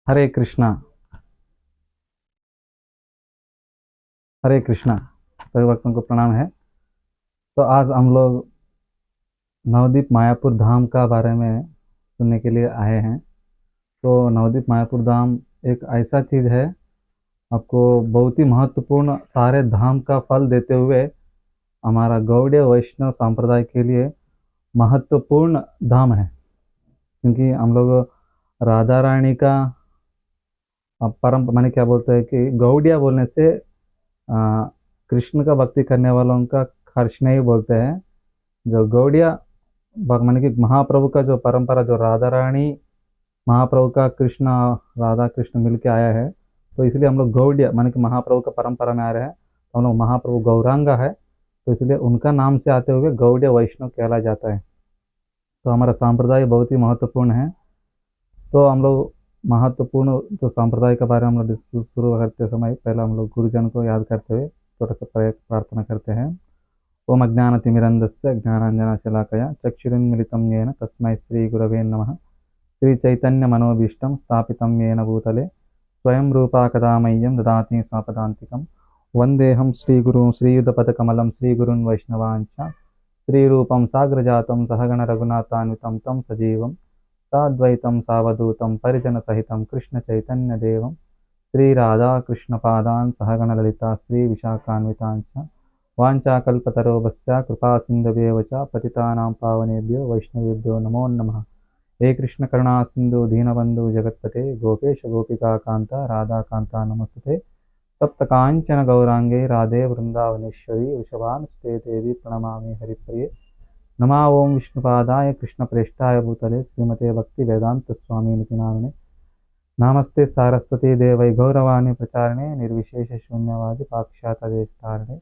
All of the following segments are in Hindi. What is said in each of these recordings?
हरे कृष्णा। हरे कृष्णा। सभी भक्तों को प्रणाम है। तो आज हम लोग नवदीप मायापुर धाम का बारे में सुनने के लिए आए हैं। तो नवदीप मायापुर धाम एक ऐसा चीज़ है, आपको बहुत ही महत्वपूर्ण सारे धाम का फल देते हुए हमारा गौड़ीय वैष्णव संप्रदाय के लिए महत्वपूर्ण धाम है। क्योंकि हम लोग राधा रानी का परम माने क्या बोलते हैं कि गौड़िया बोलने से कृष्ण का भक्ति करने वालों का कृष्ण ही बोलते हैं। जो गौड़िया माने कि महाप्रभु का जो परंपरा, जो राधा रानी महाप्रभु का कृष्ण राधा कृष्ण मिल के आया है, तो इसलिए हम लोग गौड़िया माने कि महाप्रभु का परंपरा में आ रहे हैं। तो हम लोग महाप्रभु गौरांगा है, तो इसलिए उनका नाम से आते हुए गौड़िया वैष्णव कहला जाता है। तो हमारा संप्रदाय बहुत ही महत्वपूर्ण है। तो हम लोग महत्वपूर्ण जो संप्रदाय के बारे में हम लोग शुरू करते समय पहले हम लोग गुरुजन को याद करते हुए छोटा सा प्रार्थना करते हैं। ओम अज्ञानतिमिरन्धस्य ज्ञानाञ्जनशलाकया चक्षुरुन्मिलितं येन तस्मै श्रीगुरवे नमः। श्रीचैतन्यमनोभीष्टं स्थापितं येन भूतले स्वयं रूपा कदा मह्यं ददाति स्वपदान्तिकं। वन्देऽहं श्रीगुरुं श्रीयुतपदकमलं श्रीगुरून् वैष्णवांश्च श्रीरूपं साग्रजातं सहगण रघुनाथान्वितं तं सजीवं साद्वैतं सावधूतं परिजनसहितं कृष्णचैतन्यदेवं श्रीराधाकृष्णपादान् सहगणललिता श्रीविशाखान्वितांश्च वाञ्छाकल्पतरोऽस्य कृपासिन्धुभ्येव च पतितानां पावनेभ्यो वैष्णवेभ्यो नमो नमः। हे कृष्ण करुणा सिंधु दीनबंधु जगत्पते गोपेश गोपिकान्त राधाकान्ता नमस्तुते। तप्त कांचन गौरांगे राधे वृंदावनेश्वरी वृषभानुसुते देवी प्रणमामि हरिप्रिये। नमा ओं विष्णुपादाय कृष्णप्रेष्ठाय भूतले श्रीमते भक्ति वेदांत स्वामी निति नामिने। नमस्ते सारस्वती देवै गौरवाणी प्रचारिणे निर्विशेष शून्यवादी पाक्षातदेशतारिणे।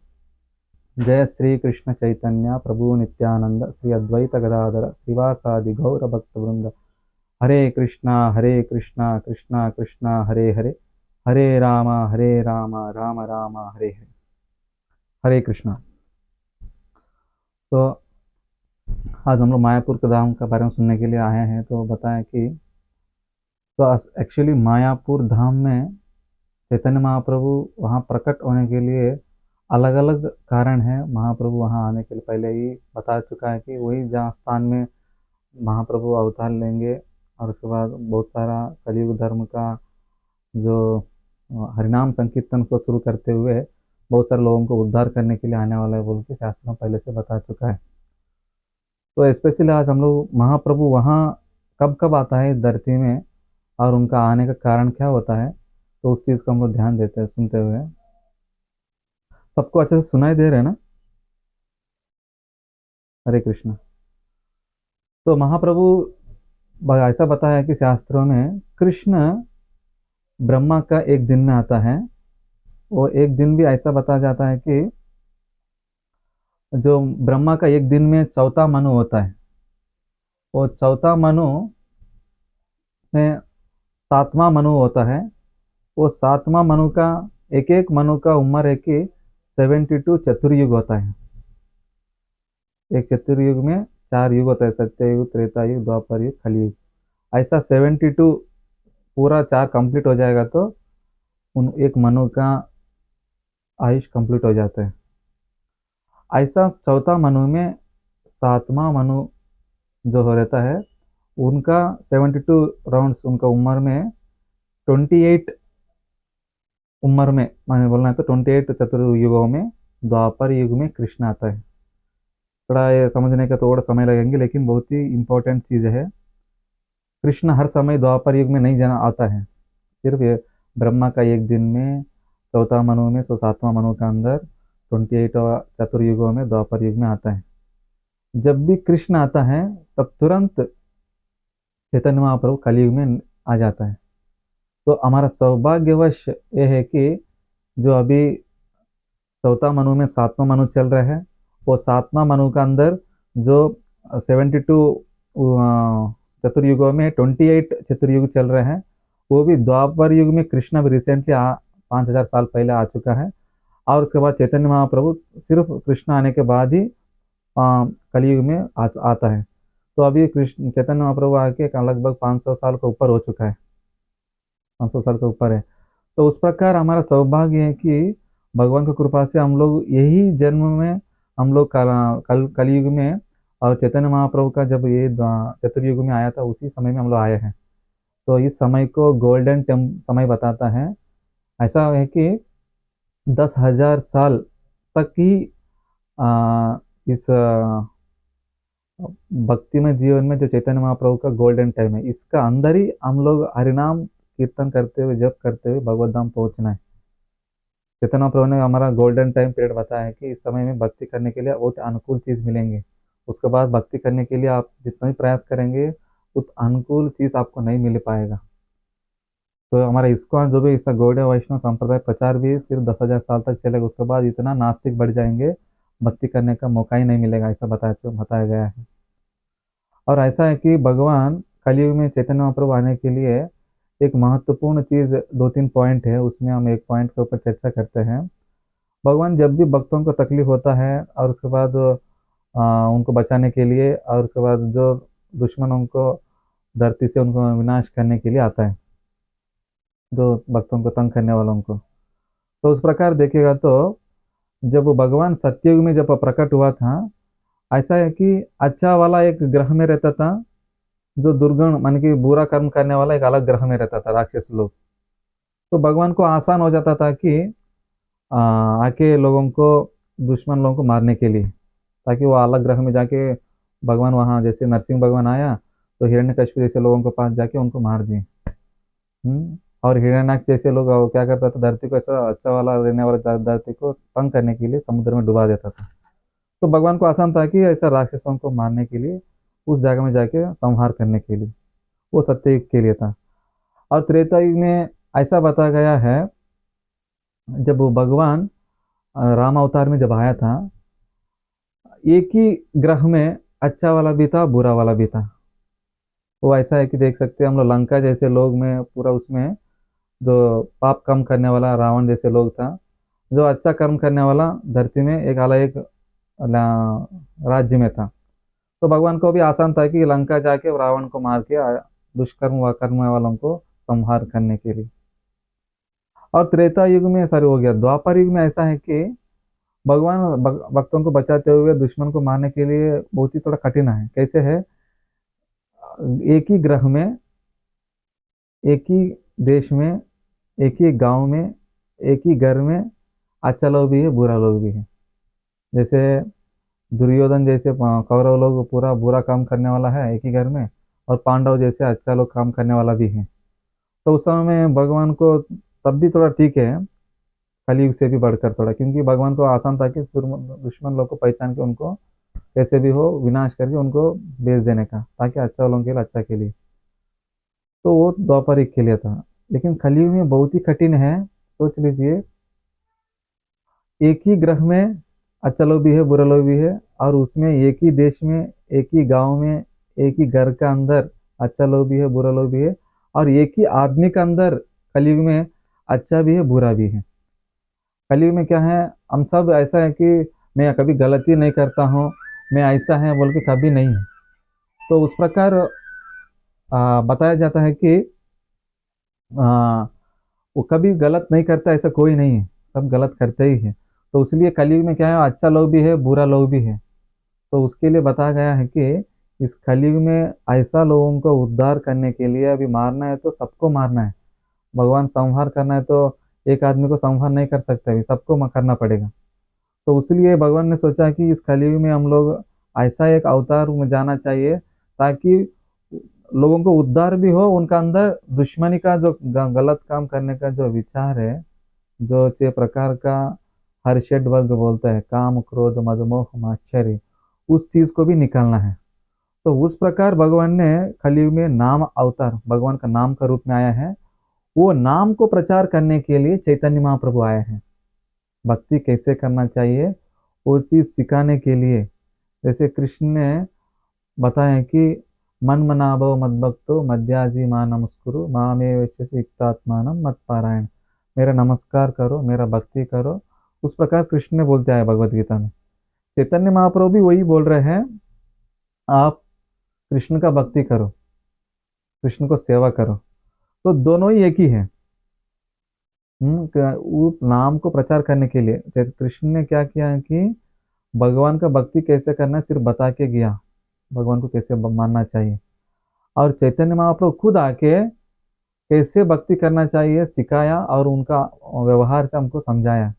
जय श्री कृष्ण चैतन्य प्रभु नित्यानंद श्री अद्वैत गदाधर श्रीवासादि गौर भक्त वृंद। हरे कृष्णा कृष्णा कृष्णा हरे हरे, हरे राम राम राम हरे हरे। हरे कृष्णा। तो आज हम लोग मायापुर के धाम का बारे में सुनने के लिए आए हैं। तो बताएं कि तो एक्चुअली मायापुर धाम में चैतन्य महाप्रभु वहाँ प्रकट होने के लिए अलग अलग कारण है। महाप्रभु वहाँ आने के लिए पहले ही बता चुका है कि वही जहाँ स्थान में महाप्रभु अवतार लेंगे और उसके बाद बहुत सारा कलयुग धर्म का जो हरिनाम संकीर्तन को शुरू करते हुए बहुत सारे लोगों को उद्धार करने के लिए आने वाला है बोल के शास्त्र में पहले से बता चुका है। तो स्पेशली आज हम लोग महाप्रभु वहाँ कब कब आता है इस धरती में और उनका आने का कारण क्या होता है, तो उस चीज़ को हम लोग ध्यान देते हैं सुनते हुए। सबको अच्छे से सुनाई दे रहे हैं ना? हरे कृष्ण। तो महाप्रभु ऐसा बताया कि शास्त्रों में कृष्ण ब्रह्मा का एक दिन में आता है। वो एक दिन भी ऐसा बताया जाता है कि जो ब्रह्मा का एक दिन में चौथा मनु होता है, वो चौथा मनु में सातवां मनु होता है। वो सातवां मनु का एक मनु का उम्र है कि 72 चतुर्युग होता है। एक चतुर्युग में 4 युग होता है, सत्ययुग त्रेता युग द्वापर युग कलयुग। ऐसा 72 पूरा 4 कंप्लीट हो जाएगा तो उन एक मनु का आयुष कंप्लीट हो जाता है। ऐसा चौथा मनु में सातवां मनु जो हो रहता है उनका 72 राउंड्स उनका उम्र में 28 उम्र में मैंने बोलना है तो 28 चतुर्युगों में द्वापर युग में कृष्ण आता है। थोड़ा ये समझने का थोड़ा समय लगेंगे लेकिन बहुत ही इम्पोर्टेंट चीज़ है। कृष्ण हर समय द्वापर युग में नहीं जाना आता है, सिर्फ ये ब्रह्मा का एक दिन में चौथा मनु में सो सातवां मनु का अंदर 28 चतुर्युगों में द्वापर युग में आता है। जब भी कृष्ण आता है तब तुरंत चैतन्य महाप्रभु कलयुग में आ जाता है। तो हमारा सौभाग्यवश ये है कि जो अभी चौथा मनु में सातवां मनु चल रहा है, वो सातवां मनु का अंदर जो 72 चतुर्युगों में 28 चतुर्युग चल रहे हैं, वो भी द्वापर युग में कृष्ण भी रिसेंटली 5000 साल पहले आ चुका है। और उसके बाद चैतन्य महाप्रभु सिर्फ कृष्ण आने के बाद ही कलयुग में आता है। तो अभी कृष्ण चैतन्य महाप्रभु आके लगभग 500 साल का ऊपर हो चुका है, 500 साल के ऊपर है। तो उस प्रकार हमारा सौभाग्य है कि भगवान की कृपा से हम लोग यही जन्म में हम लोग कलयुग में, और चैतन्य महाप्रभु का जब ये चतुर्युग में आया था उसी समय में हम लोग आए हैं। तो इस समय को गोल्डन समय बताता है। ऐसा है कि 10,000 साल तक ही इस भक्तिमय जीवन में जो चैतन्य महाप्रभु का गोल्डन टाइम है, इसका अंदर ही हम लोग हरिनाम कीर्तन करते हुए जप करते हुए भगवत धाम पहुंचना है। चैतन्य महाप्रभु ने हमारा गोल्डन टाइम पीरियड बताया है कि इस समय में भक्ति करने के लिए बहुत अनुकूल चीज मिलेंगे। उसके बाद भक्ति करने के लिए आप जितना भी प्रयास करेंगे उस अनुकूल चीज आपको नहीं मिल पाएगा। तो हमारा इस्कॉन जो भी इसका गौड़ीय वैष्णव संप्रदाय प्रचार भी सिर्फ 10,000 साल तक चलेगा। उसके बाद इतना नास्तिक बढ़ जाएंगे, भक्ति करने का मौका ही नहीं मिलेगा, ऐसा बताया गया है। और ऐसा है कि भगवान कलयुग में चैतन्य महाप्रभु आने के लिए एक महत्वपूर्ण चीज, दो तीन पॉइंट है, उसमें हम एक पॉइंट के ऊपर चर्चा करते हैं। भगवान जब भी भक्तों को तकलीफ होता है और उसके बाद उनको बचाने के लिए, और उसके बाद जो दुश्मनों को धरती से उनको विनाश करने के लिए आता है, जो भक्तों को तंग करने वालों को। तो उस प्रकार देखेगा तो जब वो भगवान सत्ययुग में जब प्रकट हुआ था, ऐसा है कि अच्छा वाला एक ग्रह में रहता था, जो दुर्गुण मान के बुरा कर्म करने वाला एक अलग ग्रह में रहता था, राक्षस लोग। तो भगवान को आसान हो जाता था कि आके लोगों को, दुश्मन लोगों को मारने के लिए, ताकि वो अलग ग्रह में जाके भगवान वहाँ जैसे नरसिंह भगवान आया तो हिरण्यकश्यप जैसे लोगों के पास जाके उनको मार दिए। और हिरण्याक्ष जैसे लोग क्या करता था, धरती को ऐसा अच्छा वाला रहने वाला धरती को तंग करने के लिए समुद्र में डुबा देता था। तो भगवान को आसान था कि ऐसा राक्षसों को मारने के लिए उस जगह में जाके संहार करने के लिए, वो सत्ययुग के लिए था। और त्रेता युग में ऐसा बताया गया है, जब वो भगवान राम अवतार में जब आया था, एक ही ग्रह में अच्छा वाला भी था बुरा वाला भी था। वो ऐसा है कि देख सकते हैं हम लोग लंका जैसे लोग में पूरा उसमें जो पाप कम करने वाला रावण जैसे लोग था, जो अच्छा कर्म करने वाला धरती में एक अलग एक राज्य में था। तो भगवान को भी आसान था कि लंका जाके रावण को मार के दुष्कर्म व कर्म वालों को संहार करने के लिए। और त्रेता युग में सॉरी हो गया, द्वापर युग में ऐसा है कि भगवान भक्तों को बचाते हुए दुश्मन को मारने के लिए बहुत ही थोड़ा कठिन है। कैसे है, एक ही ग्रह में, एक ही देश में, एक ही गांव में, एक ही घर में अच्छा लोग भी है बुरा लोग भी है। जैसे दुर्योधन जैसे कौरव लोग पूरा बुरा काम करने वाला है एक ही घर में, और पांडव जैसे अच्छा लोग काम करने वाला भी है। तो उस समय में भगवान को तब भी थोड़ा ठीक है, कलयुग से भी बढ़कर थोड़ा, क्योंकि भगवान को आसान था कि दुश्मन लोग को पहचान के उनको कैसे भी हो विनाश करके उनको भेज देने का, ताकि अच्छा वालों के लिए अच्छा के लिए। तो वो द्वापर युग के लिए था। लेकिन कलयुग में बहुत ही कठिन है। सोच लीजिए, एक ही ग्रह में अच्छा लोग भी है बुरा लोग भी है, और उसमें एक ही देश में, एक ही गांव में, एक ही घर का अंदर अच्छा लोग भी है बुरा लोग भी है, और एक ही आदमी के अंदर कलयुग में अच्छा भी है बुरा भी है। कलयुग में क्या है, हम सब ऐसा है कि मैं कभी गलती नहीं करता हूँ, मैं ऐसा है बोल के कभी नहीं है। तो उस प्रकार बताया जाता है कि आ, वो कभी गलत नहीं करता ऐसा कोई नहीं है, सब गलत करते ही है। तो इसलिए कलयुग में क्या है, अच्छा लोग भी है बुरा लोग भी है। तो उसके लिए बताया गया है कि इस कलयुग में ऐसा लोगों को उद्धार करने के लिए अभी मारना है तो सबको मारना है। भगवान संहार करना है तो एक आदमी को संहार नहीं कर सकते, अभी सबको करना पड़ेगा। तो इसलिए भगवान ने सोचा कि इस कलयुग में हम लोग ऐसा एक अवतार में जाना चाहिए, ताकि लोगों को उद्धार भी हो, उनका अंदर दुश्मनी का जो गलत काम करने का जो विचार है, जो 6 प्रकार का हर्षड वर्ग बोलता है, काम क्रोध मद मोह माच्छर, उस चीज को भी निकालना है। तो उस प्रकार भगवान ने कलयुग में नाम अवतार, भगवान का नाम का रूप में आया है। वो नाम को प्रचार करने के लिए चैतन्य महाप्रभु आए हैं। भक्ति कैसे करना चाहिए वो चीज सिखाने के लिए। जैसे कृष्ण ने बताया कि मन मनाभव मद भक्तो मध्याजी मां नमस्कुरु मामे युक्तात्मान मत पारायण, मेरा नमस्कार करो मेरा भक्ति करो। उस प्रकार कृष्ण ने बोलते आए भगवत गीता में। चैतन्य महाप्रभु भी वही बोल रहे हैं, आप कृष्ण का भक्ति करो, कृष्ण को सेवा करो। तो दोनों ही एक ही है। वो नाम को प्रचार करने के लिए कृष्ण ने क्या किया है कि भगवान का भक्ति कैसे करना है सिर्फ बता के गया, भगवान को कैसे मानना चाहिए। और चैतन्य महाप्रभु खुद आके कैसे भक्ति करना चाहिए सिखाया, और उनका व्यवहार से हमको समझाया,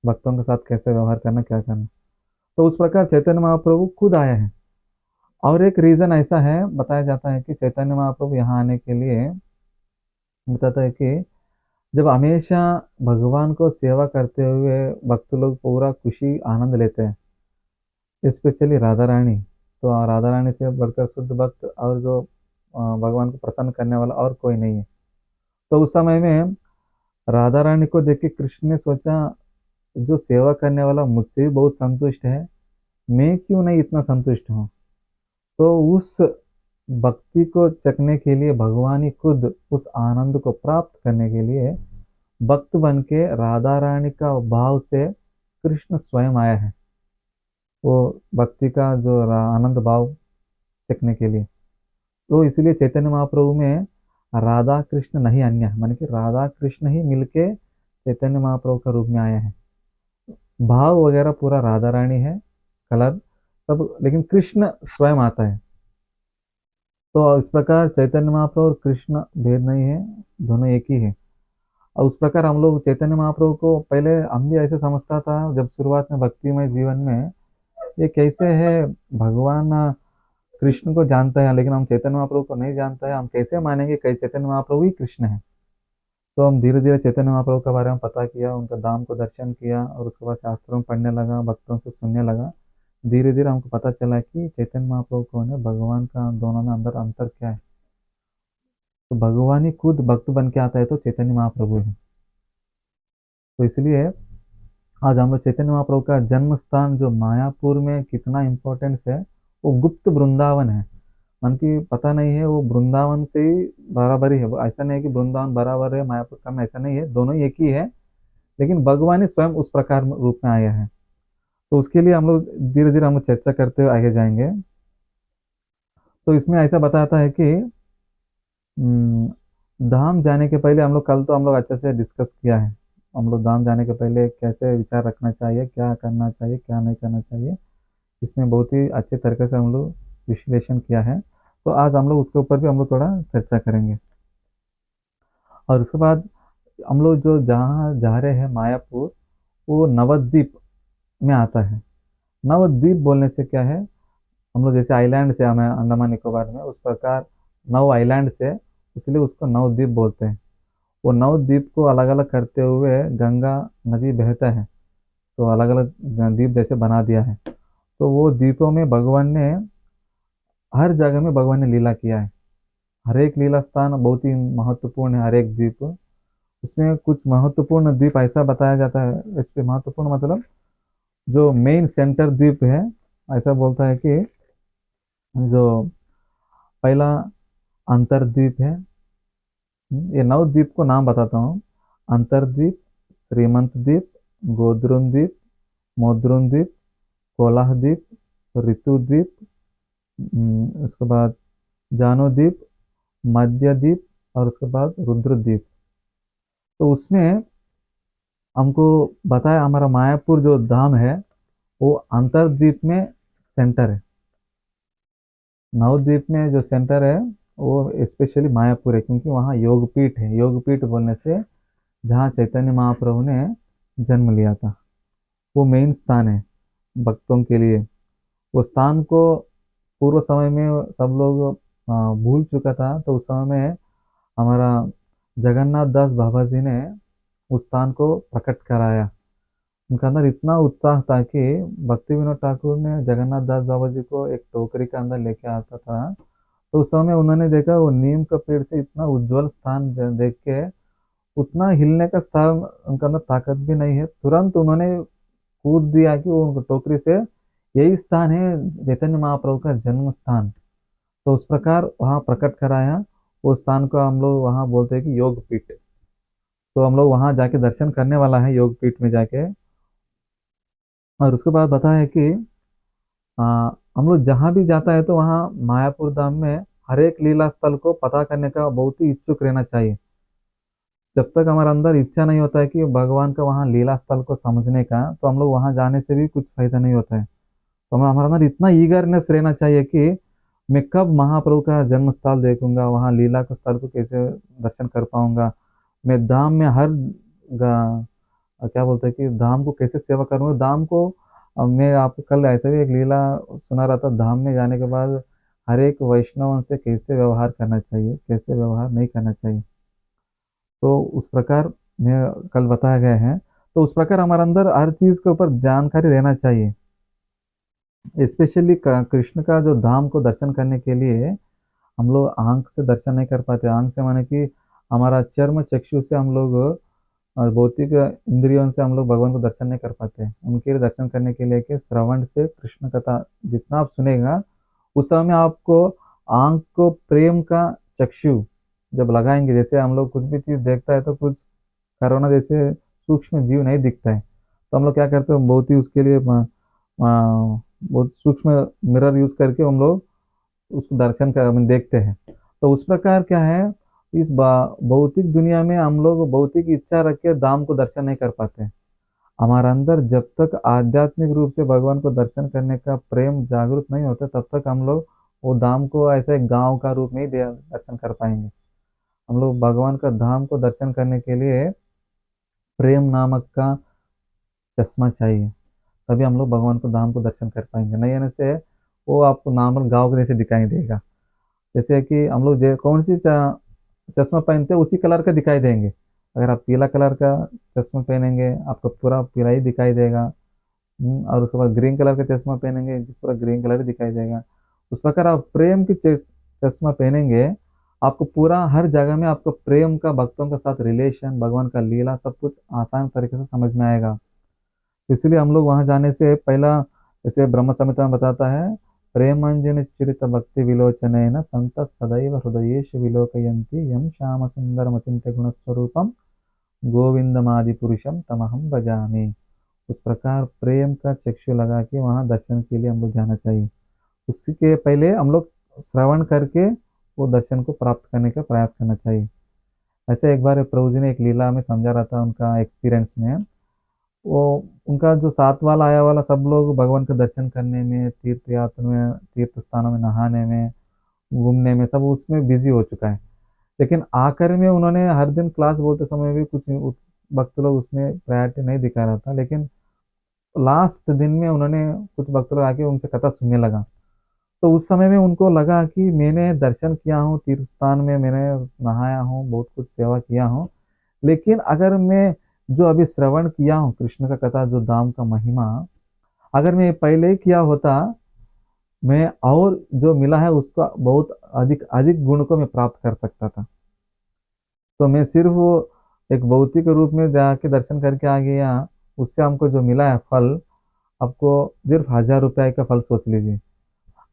भक्तों के साथ कैसे व्यवहार करना, क्या करना। तो उस प्रकार चैतन्य महाप्रभु खुद आया है। और एक रीजन ऐसा है, बताया जाता है कि चैतन्य महाप्रभु यहाँ आने के लिए बताता है कि जब हमेशा भगवान को सेवा करते हुए भक्त लोग पूरा खुशी आनंद लेते हैं, स्पेशली राधा रानी, तो राधा रानी से बढ़कर शुद्ध भक्त और जो भगवान को प्रसन्न करने वाला और कोई नहीं है। तो उस समय में राधा रानी को देख के कृष्ण ने सोचा, जो सेवा करने वाला मुझसे भी बहुत संतुष्ट है, मैं क्यों नहीं इतना संतुष्ट हूँ। तो उस भक्ति को चखने के लिए भगवान ही खुद उस आनंद को प्राप्त करने के लिए भक्त बन के राधा रानी का भाव से कृष्ण स्वयं आया है, वो भक्ति का जो आनंद भाव चखने के लिए। तो इसलिए चैतन्य महाप्रभु में राधा कृष्ण नहीं अन्य है, माने कि राधा कृष्ण ही मिलके चैतन्य महाप्रभु का रूप में आया है। भाव वगैरह पूरा राधा रानी है, कलर सब, लेकिन कृष्ण स्वयं आता है। तो इस प्रकार चैतन्य महाप्रभु और कृष्ण भेद नहीं है, दोनों एक ही है। और उस प्रकार हम लोग चैतन्य महाप्रभु को पहले हम भी ऐसे समझता था जब शुरुआत में भक्तिमय जीवन में, ये कैसे है, भगवान कृष्ण को जानता है लेकिन हम चैतन्य महाप्रभु को नहीं जानता है, हम कैसे मानेंगे कई चैतन्य महाप्रभु ही कृष्ण है। तो हम धीरे धीरे चैतन्य महाप्रभु के बारे में पता किया, उनका धाम को दर्शन किया, और उसके बाद शास्त्रों में पढ़ने लगा, भक्तों से सुनने लगा। धीरे धीरे हमको पता चला कि चैतन्य महाप्रभु कौन है, भगवान का दोनों में अंदर अंतर क्या है। तो भगवान ही खुद भक्त बन के आता है, तो चैतन्य महाप्रभु है। तो इसलिए आज हम लोग चैतन्य महाप्रभु का जन्म स्थान जो मायापुर में कितना इम्पोर्टेंस है, वो गुप्त वृंदावन है। मन की पता नहीं है, वो वृंदावन से ही बराबरी है। वो ऐसा नहीं है कि वृंदावन बराबर है मायापुर कम, ऐसा नहीं है, दोनों ही एक ही है। लेकिन भगवान ही स्वयं उस प्रकार रूप में आया है। तो उसके लिए हम लोग धीरे धीरे हम लोग चर्चा करते हुए आगे जाएंगे। तो इसमें ऐसा बताता है कि धाम जाने के पहले हम लोग, कल तो हम लोग अच्छे से डिस्कस किया है, हम लोग धाम जाने के पहले कैसे विचार रखना चाहिए, क्या करना चाहिए, क्या नहीं करना चाहिए, इसमें बहुत ही अच्छे तरीके से हम लोग विश्लेषण किया है। तो आज हम लोग उसके ऊपर भी हम लोग थोड़ा चर्चा करेंगे। और उसके बाद हम लोग जो जहाँ जा रहे हैं मायापुर, वो नवद्वीप में आता है। नवद्वीप बोलने से क्या है, हम लोग जैसे आइलैंड से हमें अंडमान निकोबार में उस प्रकार नौ आइलैंड से, इसलिए उसको नवद्वीप बोलते हैं। वो नवद्वीप को अलग अलग करते हुए गंगा नदी बहता है, तो अलग अलग द्वीप जैसे बना दिया है। तो वो द्वीपों में भगवान ने, हर जगह में भगवान ने लीला किया है। हर एक लीला स्थान बहुत ही महत्वपूर्ण है, हर एक द्वीप। उसमें कुछ महत्वपूर्ण द्वीप ऐसा बताया जाता है, इस पे महत्वपूर्ण मतलब जो मेन सेंटर द्वीप है, ऐसा बोलता है कि जो पहला अंतरद्वीप है। ये नौ द्वीप को नाम बताता हूँ। अंतरद्वीप, श्रीमंत द्वीप, गोद्रुन द्वीप, मोद्रुन द्वीप, कोलाह द्वीप, ऋतु द्वीप, उसके बाद जानो द्वीप, मध्य द्वीप, और उसके बाद रुद्र द्वीप। तो उसमें हमको बताया हमारा मायापुर जो धाम है, वो अंतरद्वीप में सेंटर है। नवद्वीप में जो सेंटर है वो स्पेशली मायापुर है, क्योंकि वहाँ योगपीठ है। योगपीठ बोलने से जहाँ चैतन्य महाप्रभु ने जन्म लिया था, वो मेन स्थान है भक्तों के लिए। वो स्थान को पूर्व समय में सब लोग भूल चुका था, तो उस समय में हमारा जगन्नाथ दास बाबा जी ने उस स्थान को प्रकट कराया। उनका अंदर इतना उत्साह था कि भक्ति विनोद ठाकुर ने जगन्नाथ दास बाबा जी को एक टोकरी के अंदर लेके आता था। तो उस समय उन्होंने देखा वो नीम का पेड़ से इतना उज्जवल स्थान देख के, उतना हिलने का स्थान उनके अंदर ताकत भी नहीं है, तुरंत उन्होंने कूद दिया कि वो उनको टोकरी से, यही स्थान है चैतन्य महाप्रभु का जन्म स्थान। तो उस प्रकार वहाँ प्रकट कराया। उस स्थान को हम लोग वहाँ बोलते हैं कि योग पीठ। तो हम लोग वहाँ जाके दर्शन करने वाला है योग पीठ में जाके। और उसके बाद बताया कि हम लोग जहाँ भी जाता है तो वहाँ मायापुर धाम में हर एक लीला स्थल को पता करने का बहुत ही इच्छुक रहना चाहिए। जब तक हमारे अंदर इच्छा नहीं होता है कि भगवान का वहाँ लीला स्थल को समझने का, तो हम लोग वहाँ जाने से भी कुछ फायदा नहीं होता है। तो हमें हमारे अंदर इतना ईगरनेस रहना चाहिए कि मैं कब महाप्रभु का जन्म स्थल देखूंगा, वहाँ लीला का स्थल को कैसे दर्शन कर पाऊंगा, मैं धाम में हर क्या बोलते हैं कि धाम को कैसे सेवा करूंगा, धाम को मैं आपको कल ऐसे भी एक लीला सुना रहा था, धाम में जाने के बाद हर एक वैष्णव से कैसे व्यवहार करना चाहिए, कैसे व्यवहार नहीं करना चाहिए। तो उस प्रकार में कल बताया गया है। तो उस प्रकार हमारे अंदर हर चीज के ऊपर जानकारी रहना चाहिए। स्पेशली कृष्ण का जो धाम को दर्शन करने के लिए हम लोग आंख से दर्शन नहीं कर पाते। आंख से माने कि हमारा चर्म चक्षु से हम लोग भौतिक इंद्रियों से हम लोग भगवान को दर्शन नहीं कर पाते। उनके दर्शन करने के लिए कि श्रवण से कृष्ण कथा जितना आप सुनेगा, उस समय आपको आंख को प्रेम का चक्षु जब लगाएंगे, जैसे हम लोग कुछ भी चीज देखता है तो कुछ कोरोना जैसे सूक्ष्म जीव नहीं दिखता है, तो हम लोग क्या करते हैं, बहुत ही उसके लिए बहुत सूक्ष्म मिरर यूज करके हम लोग उसको दर्शन कर हम देखते हैं। तो उस प्रकार क्या है, इस भौतिक दुनिया में हम लोग भौतिक इच्छा रख के धाम को दर्शन नहीं कर पाते। हमारा अंदर जब तक आध्यात्मिक रूप से भगवान को दर्शन करने का प्रेम जागृत नहीं होता, तब तक हम लोग वो धाम को ऐसे गांव का रूप में ही दर्शन कर पाएंगे। हम लोग भगवान का धाम को दर्शन करने के लिए प्रेम नामक का चश्मा चाहिए, तभी हम लोग भगवान को धाम को दर्शन कर पाएंगे। नहीं आने से वो आपको नॉर्मल गाँव के जैसे दिखाई देगा। जैसे कि हम लोग कौन सी चश्मा पहनते हैं उसी कलर का दिखाई देंगे। अगर आप पीला कलर का चश्मा पहनेंगे आपको पूरा पीला ही दिखाई देगा। और उसके बाद ग्रीन कलर का चश्मा पहनेंगे पूरा ग्रीन कलर ही दिखाई देगा। उस प्रकार आप प्रेम की चश्मा पहनेंगे, आपको पूरा हर जगह में आपको प्रेम का, भक्तों के साथ रिलेशन, भगवान का लीला सब कुछ आसान तरीके से समझ में आएगा। तो इसलिए हम लोग वहां जाने से पहला, जैसे ब्रह्म संहिता में बताता है, प्रेमांजन चिरित भक्ति विलोचन न संत सदैव हृदयेश विलोकयन्ति यम श्याम सुंदर मचिंत्य गुण स्वरूपम गोविंदमादि पुरुषम तमहम भजामि। उस प्रकार प्रेम का चक्षु लगा के वहां दर्शन के लिए हम लोग जाना चाहिए। उसके पहले हम लोग श्रवण करके वो दर्शन को प्राप्त करने का प्रयास करना चाहिए। ऐसे एक बार प्रभु जी ने एक लीला में समझा रहा था उनका एक्सपीरियंस में। वो उनका जो साथ वाला आया वाला सब लोग भगवान का दर्शन करने में, तीर्थ यात्रा में, तीर्थ स्थानों में नहाने में, घूमने में, सब उसमें बिजी हो चुका है। लेकिन आखिर में उन्होंने हर दिन क्लास बोलते समय भी कुछ भक्त लोग उसमें प्रायोरिटी नहीं दिखा रहा था, लेकिन लास्ट दिन में उन्होंने कुछ भक्त लोग आके उनसे कथा सुनने लगा। तो उस समय में उनको लगा कि मैंने दर्शन किया हूँ तीर्थ स्थान में, मैंने नहाया हूँ, बहुत कुछ सेवा किया हूँ, लेकिन अगर मैं जो अभी श्रवण किया हूँ कृष्ण का कथा, जो धाम का महिमा, अगर मैं पहले ही किया होता, मैं और जो मिला है उसका बहुत अधिक अधिक गुण को मैं प्राप्त कर सकता था। तो मैं सिर्फ वो एक भौतिक रूप में जाके दर्शन करके आ गया, उससे हमको जो मिला है फल, आपको सिर्फ 1,000 रुपए का फल सोच लीजिए।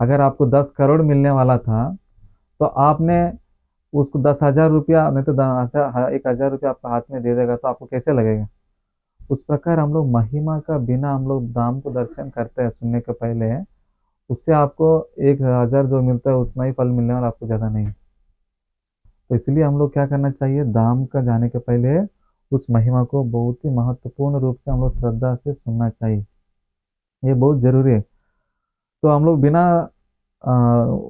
अगर आपको 10 करोड़ मिलने वाला था, तो आपने उसको 10,000 रुपया, नहीं तो 1,000 रुपया आपका हाथ में दे देगा, तो आपको कैसे लगेगा। उस प्रकार हम लोग महिमा का बिना हम लोग धाम को दर्शन करते हैं सुनने के पहले, उससे आपको 1,000 जो मिलता है उतना ही फल मिलने वाला, आपको ज़्यादा नहीं। तो इसलिए हम लोग क्या करना चाहिए, धाम का जाने के पहले उस महिमा को बहुत ही महत्वपूर्ण रूप से हम लोग श्रद्धा से सुनना चाहिए। ये बहुत जरूरी है। तो हम लोग बिना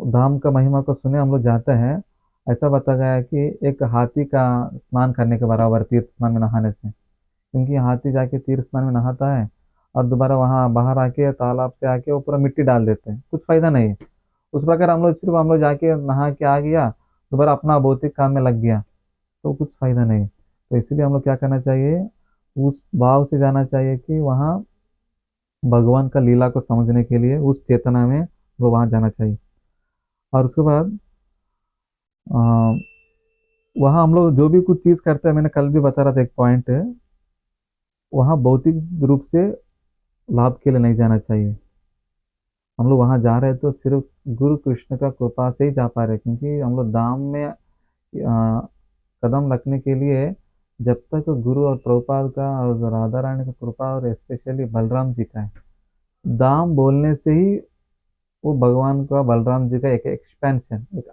धाम का महिमा को सुने हम लोग जाते हैं। ऐसा बताया गया है कि एक हाथी का स्नान करने के बराबर तीर्थ स्नान में नहाने से, क्योंकि हाथी जाके तीर्थ स्नान में नहाता है और दोबारा वहां बाहर आके तालाब से आके वो पूरा मिट्टी डाल देते हैं, कुछ फायदा नहीं है। उस प्रकार हम लोग जाके नहा के आ गया, दोबारा अपना भौतिक काम में लग गया, तो कुछ फायदा नहीं। तो इसीलिए हम लोग क्या करना चाहिए, उस भाव से जाना चाहिए कि वहाँ भगवान का लीला को समझने के लिए उस चेतना में वो वहाँ जाना चाहिए। और उसके बाद वहाँ हम लोग जो भी कुछ चीज़ करते हैं, मैंने कल भी बता रहा था एक पॉइंट है, वहाँ भौतिक रूप से लाभ के लिए नहीं जाना चाहिए। हम लोग वहाँ जा रहे हैं तो सिर्फ गुरु कृष्ण का कृपा से ही जा पा रहे हैं, क्योंकि हम लोग धाम में कदम रखने के लिए जब तक गुरु और प्रभुपाद का और राधा रानी का कृपा और स्पेशली बलराम जी का है, दाम बोलने से ही वो भगवान का बलराम जी का एक एक्सपेंशन, एक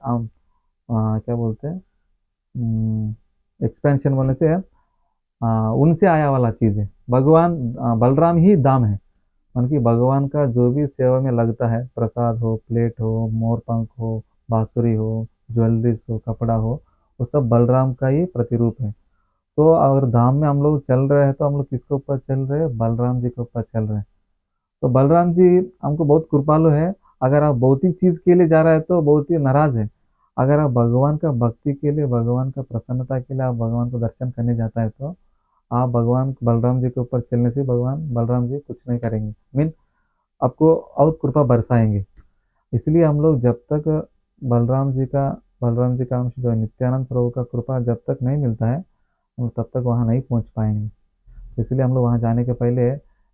क्या बोलते हैं, एक्सपेंशन बोलने से उनसे आया वाला चीज है। भगवान बलराम ही दाम है। उनकी भगवान का जो भी सेवा में लगता है, प्रसाद हो, प्लेट हो, मोर पंख हो, बांसुरी हो, ज्वेलरीज हो, कपड़ा हो, वो सब बलराम का ही प्रतिरूप है। तो अगर धाम में हम लोग चल रहे हैं तो हम लोग किसके ऊपर चल रहे हैं? बलराम जी के ऊपर चल रहे हैं। तो बलराम जी हमको बहुत कृपालु है। अगर आप भौतिक चीज के लिए जा रहे हैं तो बहुत ही नाराज है। अगर आप भगवान का भक्ति के लिए, भगवान का प्रसन्नता के लिए आप भगवान को दर्शन करने जाता है तो आप भगवान बलराम जी के ऊपर चलने से भगवान बलराम जी कुछ नहीं करेंगे, मीन आपको और कृपा बरसाएंगे। इसलिए हम लोग जब तक बलराम जी का अंश जो है, नित्यानंद प्रभु का कृपा जब तक नहीं मिलता है, हम तब तक वहाँ नहीं पहुँच पाएंगे। तो इसलिए हम लोग वहाँ जाने के पहले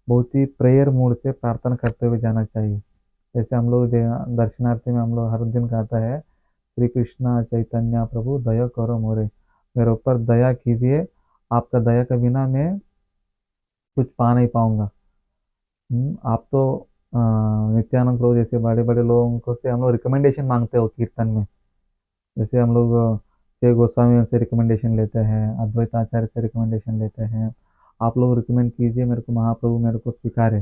बहुत ही प्रेयर मूड से प्रार्थना करते हुए जाना चाहिए। जैसे हम लोग दर्शनार्थी में हम लोग हर दिन गाता है, श्री कृष्णा चैतन्य प्रभु दया करो मोरे, मेरे ऊपर दया कीजिए, आपका दया के बिना मैं कुछ पा नहीं पाऊंगा। आप तो नित्यानंद प्रभु जैसे बड़े बड़े लोगों को से हम लोग रिकमेंडेशन मांगते हो कीर्तन में। जैसे हम लोग जय गोस्वामी से रिकमेंडेशन लेते हैं, अद्वैत आचार्य से रिकमेंडेशन लेते हैं। आप लोग रिकमेंड कीजिए मेरे को, महाप्रभु मेरे को स्वीकारे।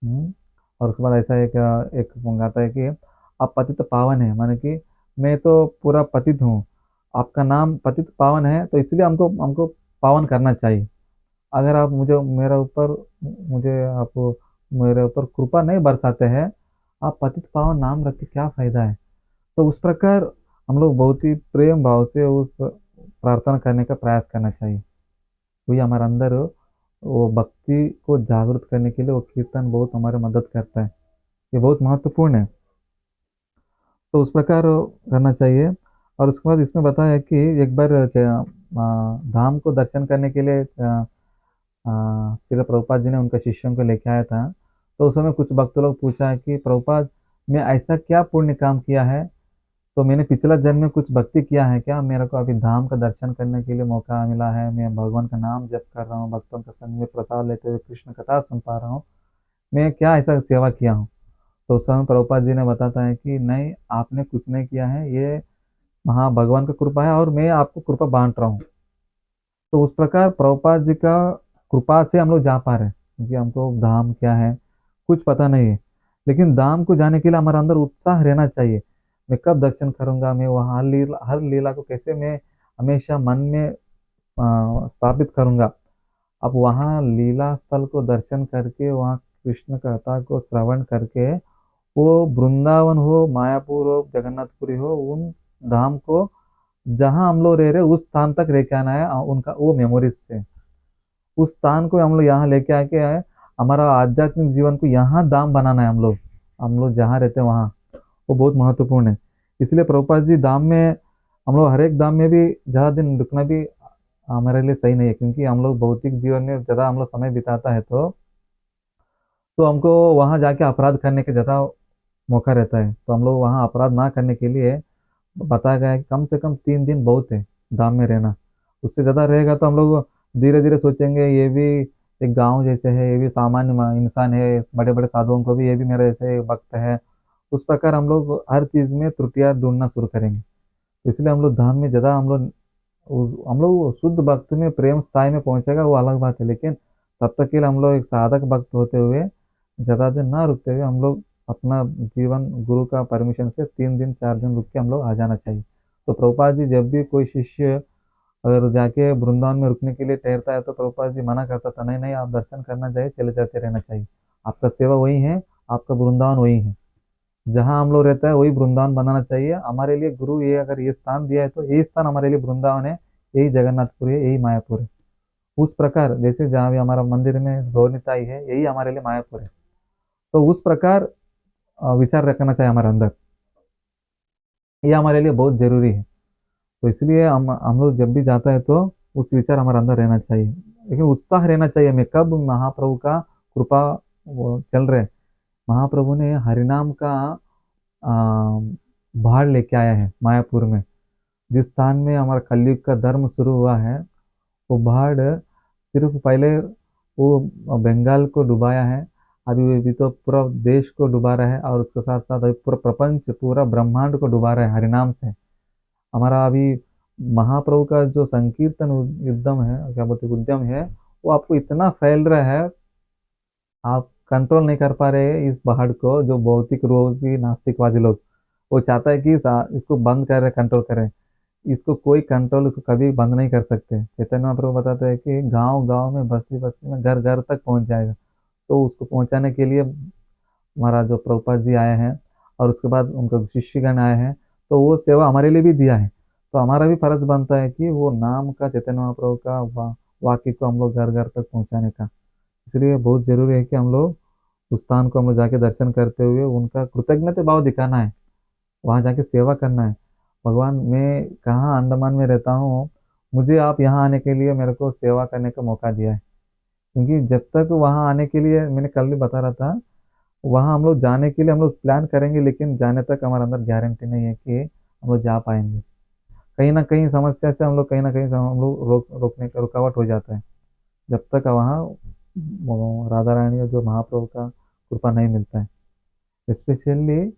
हम्म, और उसके बाद ऐसा एक मंगाता है कि आप पतित पावन है, माने कि मैं तो पूरा पतित हूँ, आपका नाम पतित पावन है, तो इसलिए हमको हमको पावन करना चाहिए। अगर आप मुझे आप मेरे ऊपर कृपा नहीं बरसाते हैं, आप पतित पावन नाम रख के क्या फायदा है? तो उस प्रकार हम लोग बहुत ही प्रेम भाव से उस प्रार्थना करने का प्रयास करना चाहिए। वही हमारे अंदर वो भक्ति को जागृत करने के लिए वो कीर्तन बहुत हमारी मदद करता है। ये बहुत महत्वपूर्ण है। तो उस प्रकार करना चाहिए। और उसके बाद इसमें बताया कि एक बार धाम को दर्शन करने के लिए श्रील प्रभुपाद जी ने उनके शिष्यों को लेके आया था। तो उस समय कुछ भक्त लोग पूछा कि प्रभुपाद, मैं ऐसा क्या पुण्य काम किया है, तो मैंने पिछला जन्म में कुछ भक्ति किया है क्या, मेरे को अभी धाम का दर्शन करने के लिए मौका मिला है, मैं भगवान का नाम जप कर रहा हूँ, भक्तों का संग में प्रसाद लेते हुए कृष्ण कथा सुन पा रहा हूँ, मैं क्या ऐसा सेवा किया हूँ? तो उस समय प्रभुपाद जी ने बताता है कि नहीं, आपने कुछ नहीं किया है, ये भगवान का कृपा है और मैं आपको कृपा बांट रहा हूँ। तो उस प्रकार प्रभुपाद जी का कृपा से हम लोग जा पा रहे हैं, क्योंकि हमको धाम क्या है कुछ पता नहीं है। लेकिन धाम को जाने के लिए हमारे अंदर उत्साह रहना चाहिए। मैं कब दर्शन करूंगा, मैं वहाँ हर लीला को कैसे मैं हमेशा मन में स्थापित करूंगा। अब वहाँ लीला स्थल को दर्शन करके, वहाँ कृष्ण कथा को श्रवण करके, वो वृंदावन हो, मायापुर हो, जगन्नाथपुरी हो, उन धाम को जहाँ हम लोग रह रहे उस स्थान तक लेके आना है, उनका वो मेमोरीज से उस स्थान को हम लोग यहाँ लेके आके आए, हमारा आध्यात्मिक जीवन को यहाँ धाम बनाना है। हम लोग जहाँ रहते हैं वहाँ, वो बहुत महत्वपूर्ण है। इसलिए प्रभुपाद जी धाम में, हम लोग हर एक धाम में भी ज़्यादा दिन रुकना भी हमारे लिए सही नहीं है, क्योंकि हम लोग भौतिक जीवन में ज़्यादा हम लोग समय बिताता है तो हमको वहाँ जाके अपराध करने के ज़्यादा मौका रहता है। तो हम लोग वहाँ अपराध ना करने के लिए बताया गया है कि कम से कम 3 दिन बहुत है धाम में रहना। उससे ज़्यादा रहेगा तो हम लोग धीरे धीरे सोचेंगे ये भी एक गांव जैसे है, ये भी सामान्य इंसान है, बड़े बड़े साधुओं को भी ये भी मेरे जैसे भक्त है। उस प्रकार हम लोग हर चीज़ में त्रुटियां ढूंढना शुरू करेंगे। तो इसलिए हम लोग धाम में ज़्यादा हम लोग शुद्ध भक्त में प्रेम स्थाई में पहुंचेगा वो अलग बात है, लेकिन तब तक के लिए हम लोग एक साधक भक्त होते हुए ज़्यादा दिन ना रुकते हुए हम लोग अपना जीवन गुरु का परमिशन से 3 दिन 4 दिन रुक के हम लोग आ जाना चाहिए। तो प्रभुपाद जी जब भी कोई शिष्य अगर जाके वृंदावन में रुकने के लिए ठहरता है तो प्रभुपाद जी मना करता था, नहीं नहीं, आप दर्शन करना चाहिए, चले जाते रहना चाहिए, आपका सेवा वही है, आपका वृंदावन वही है, जहाँ हम लोग रहता है वही वृंदावन बनाना चाहिए हमारे लिए। गुरु ये अगर ये स्थान दिया है तो यही स्थान हमारे लिए वृंदावन है, यही जगन्नाथपुर है, यही मायापुर है। उस प्रकार जैसे जहाँ भी हमारा मंदिर में गौरनिताई है, यही हमारे लिए मायापुर है। तो उस प्रकार विचार रखना चाहिए हमारे अंदर, ये हमारे लिए बहुत जरूरी है। तो इसलिए हम लोग जब भी जाता है तो उस विचार हमारे अंदर रहना चाहिए, लेकिन उत्साह रहना चाहिए। मैं कब महाप्रभु का कृपा वो चल रहे, महाप्रभु ने हरिनाम का आ, भार लेके आया है मायापुर में, जिस स्थान में हमारा कलयुग का धर्म शुरू हुआ है। वो भाड़ सिर्फ पहले वो बंगाल को डुबाया है, अभी तो पूरा देश को डुबा रहा है और उसके साथ साथ अभी पूरा प्रपंच पूरा ब्रह्मांड को डुबा रहा है हरिनाम से। हमारा अभी महाप्रभु का जो संकीर्तन उद्यम है, क्या बोलते हैं, उद्यम है, वो आपको इतना फैल रहा है, आप कंट्रोल नहीं कर पा रहे इस पहाड़ को। जो भौतिक रोगी नास्तिकवादी लोग, वो चाहता है कि इसको बंद करें, कंट्रोल करें। इसको कोई कंट्रोल इसको कभी बंद नहीं कर सकते। चैतन्य महाप्रभु बताते हैं कि गांव गांव में, बस्ती बस्ती में, घर घर तक पहुंच जाएगा। तो उसको पहुंचाने के लिए हमारा जो प्रभुपाद जी आए हैं और उसके बाद उनके शिष्यगण आए हैं, तो वो सेवा हमारे लिए भी दिया है। तो हमारा भी फर्ज बनता है कि वो नाम का, चैतन्य महाप्रभु का वाक्य को हम लोग घर घर तक पहुंचाने का। इसलिए बहुत जरूरी है कि हम लोग उस स्थान को हम लोग जाके दर्शन करते हुए उनका कृतज्ञता भाव दिखाना है, वहां जाके सेवा करना है। भगवान, मैं कहाँ अंडमान में रहता हूँ, मुझे आप यहाँ आने के लिए मेरे को सेवा करने का मौका दिया है। क्योंकि जब तक वहाँ आने के लिए, मैंने कल भी बता रहा था, वहाँ हम लोग जाने के लिए हम लोग प्लान करेंगे, लेकिन जाने तक हमारे अंदर गारंटी नहीं है कि हम लोग जा पाएंगे। कहीं ना कहीं समस्या से हम लोग, कहीं ना कहीं से हम लोग रोकने का रुकावट हो जाता है, जब तक वहाँ वो राधा रानी और जो महाप्रभु का कृपा नहीं मिलता है। स्पेशली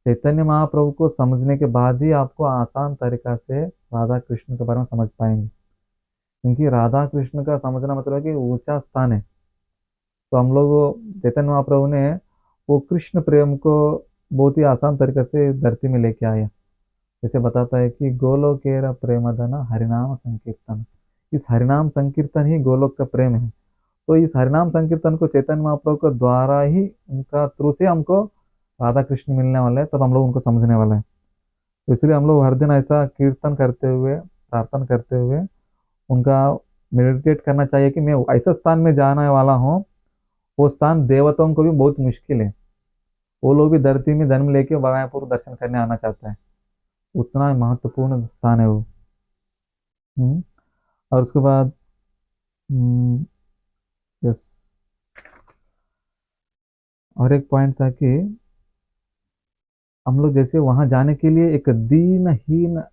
चैतन्य महाप्रभु को समझने के बाद ही आपको आसान तरीका से राधा कृष्ण के बारे में समझ पाएंगे। क्योंकि राधा कृष्ण का समझना मतलब है कि ऊंचा स्थान है। तो हम लोग, चैतन्य महाप्रभु ने वो कृष्ण प्रेम को बहुत ही आसान तरीके से धरती में लेके आया। जैसे बताता है कि गोलोकेरा प्रेम धन हरिनाम संकीर्तन, इस हरिनाम संकीर्तन ही गोलोक का प्रेम है। तो इस हरिनाम संकीर्तन को चैतन्य महाप्रभु के द्वारा ही, उनका थ्रू से हमको राधा कृष्ण मिलने वाला है, तब हम लोग उनको समझने वाला है। तो इसलिए हम लोग हर दिन ऐसा कीर्तन करते हुए, प्रार्थना करते हुए उनका मेडिटेट करना चाहिए कि मैं ऐसा स्थान में जाने वाला हूँ, वो स्थान देवताओं को भी बहुत मुश्किल है। वो लोग भी धरती में जन्म लेके मायापुर दर्शन करने आना चाहता है, उतना महत्वपूर्ण स्थान है वो। हम्म, और उसके बाद, यस, और एक पॉइंट था कि हम लोग जैसे वहां जाने के लिए, एक दीनहीन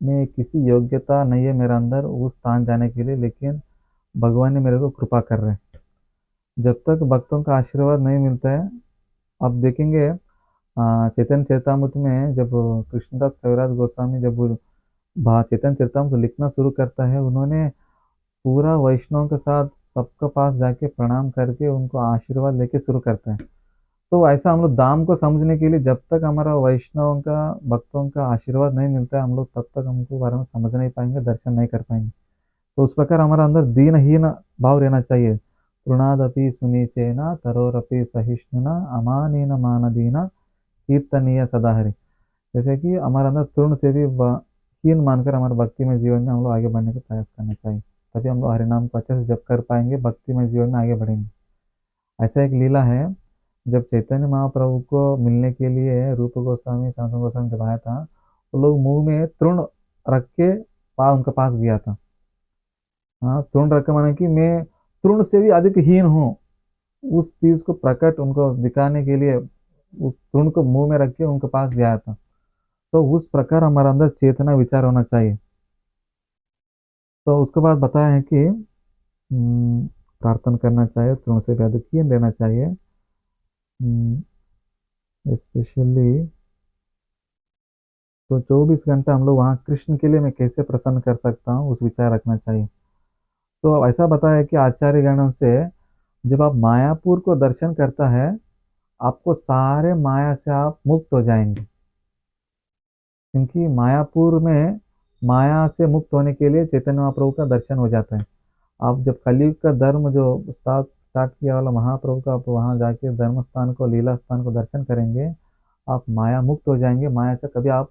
में किसी योग्यता नहीं है मेरे अंदर उस स्थान जाने के लिए, लेकिन भगवान ने मेरे को कृपा कर रहे हैं। जब तक भक्तों का आशीर्वाद नहीं मिलता है, आप देखेंगे चैतन्य चरितामृत में जब कृष्णदास कविराज गोस्वामी जब वो चैतन्य चरितामृत लिखना शुरू करता है, उन्होंने पूरा वैष्णव के साथ सबके पास जाके प्रणाम करके उनको आशीर्वाद लेके शुरू करता है। तो ऐसा हम लोग दाम को समझने के लिए, जब तक हमारा वैष्णव का, भक्तों का आशीर्वाद नहीं मिलता है, हम लोग तब तक हमको बारे में समझ नहीं पाएंगे, दर्शन नहीं कर पाएंगे। तो उस प्रकार हमारा अंदर दीनहीन भाव रहना चाहिए। तृणादपि सुनीचेना तरोरपि सहिष्णुना अमानीन मानदीना कीर्तनीय सदा हरि। जैसे कि हमारे अंदर तृण से भी हीन मानकर हमारे भक्ति में जीवन में हम लोग आगे बढ़ने का प्रयास करना चाहिए। तभी हम लोग हरिनाम को अच्छे से जप कर पाएंगे, भक्ति में जीवन में आगे बढ़ेंगे। ऐसा एक लीला है, जब चैतन्य महाप्रभु को मिलने के लिए रूप गोस्वामी, सनातन गोस्वामी जब आया था, वो लोग मुंह में तृण रख के उनके पास गया था। हाँ, तृण रख के माने कि मैं तृण से भी अधिक हीन हूँ, उस चीज को प्रकट उनको दिखाने के लिए उस तृण को मुंह में रख के उनके पास गया था। तो उस प्रकार हमारे अंदर चेतना विचार होना चाहिए। तो उसके बाद बताया है कि प्रार्थना करना चाहिए, तृण से भी अधिक हीन रहना चाहिए। स्पेशली तो 24 घंटा हम लोग वहाँ कृष्ण के लिए मैं कैसे प्रसन्न कर सकता हूँ, उस विचार रखना चाहिए। तो ऐसा बताया है कि आचार्य गणों से, जब आप मायापुर को दर्शन करता है, आपको सारे माया से आप मुक्त हो जाएंगे। क्योंकि मायापुर में माया से मुक्त होने के लिए चैतन्य महाप्रभु का दर्शन हो जाता है। आप जब कलयुग का धर्म जो स्टार्ट स्टार्ट किया वाला महाप्रभु का, आप वहाँ जाके धर्म स्थान को, लीला स्थान को दर्शन करेंगे, आप माया मुक्त हो जाएंगे, माया से कभी आप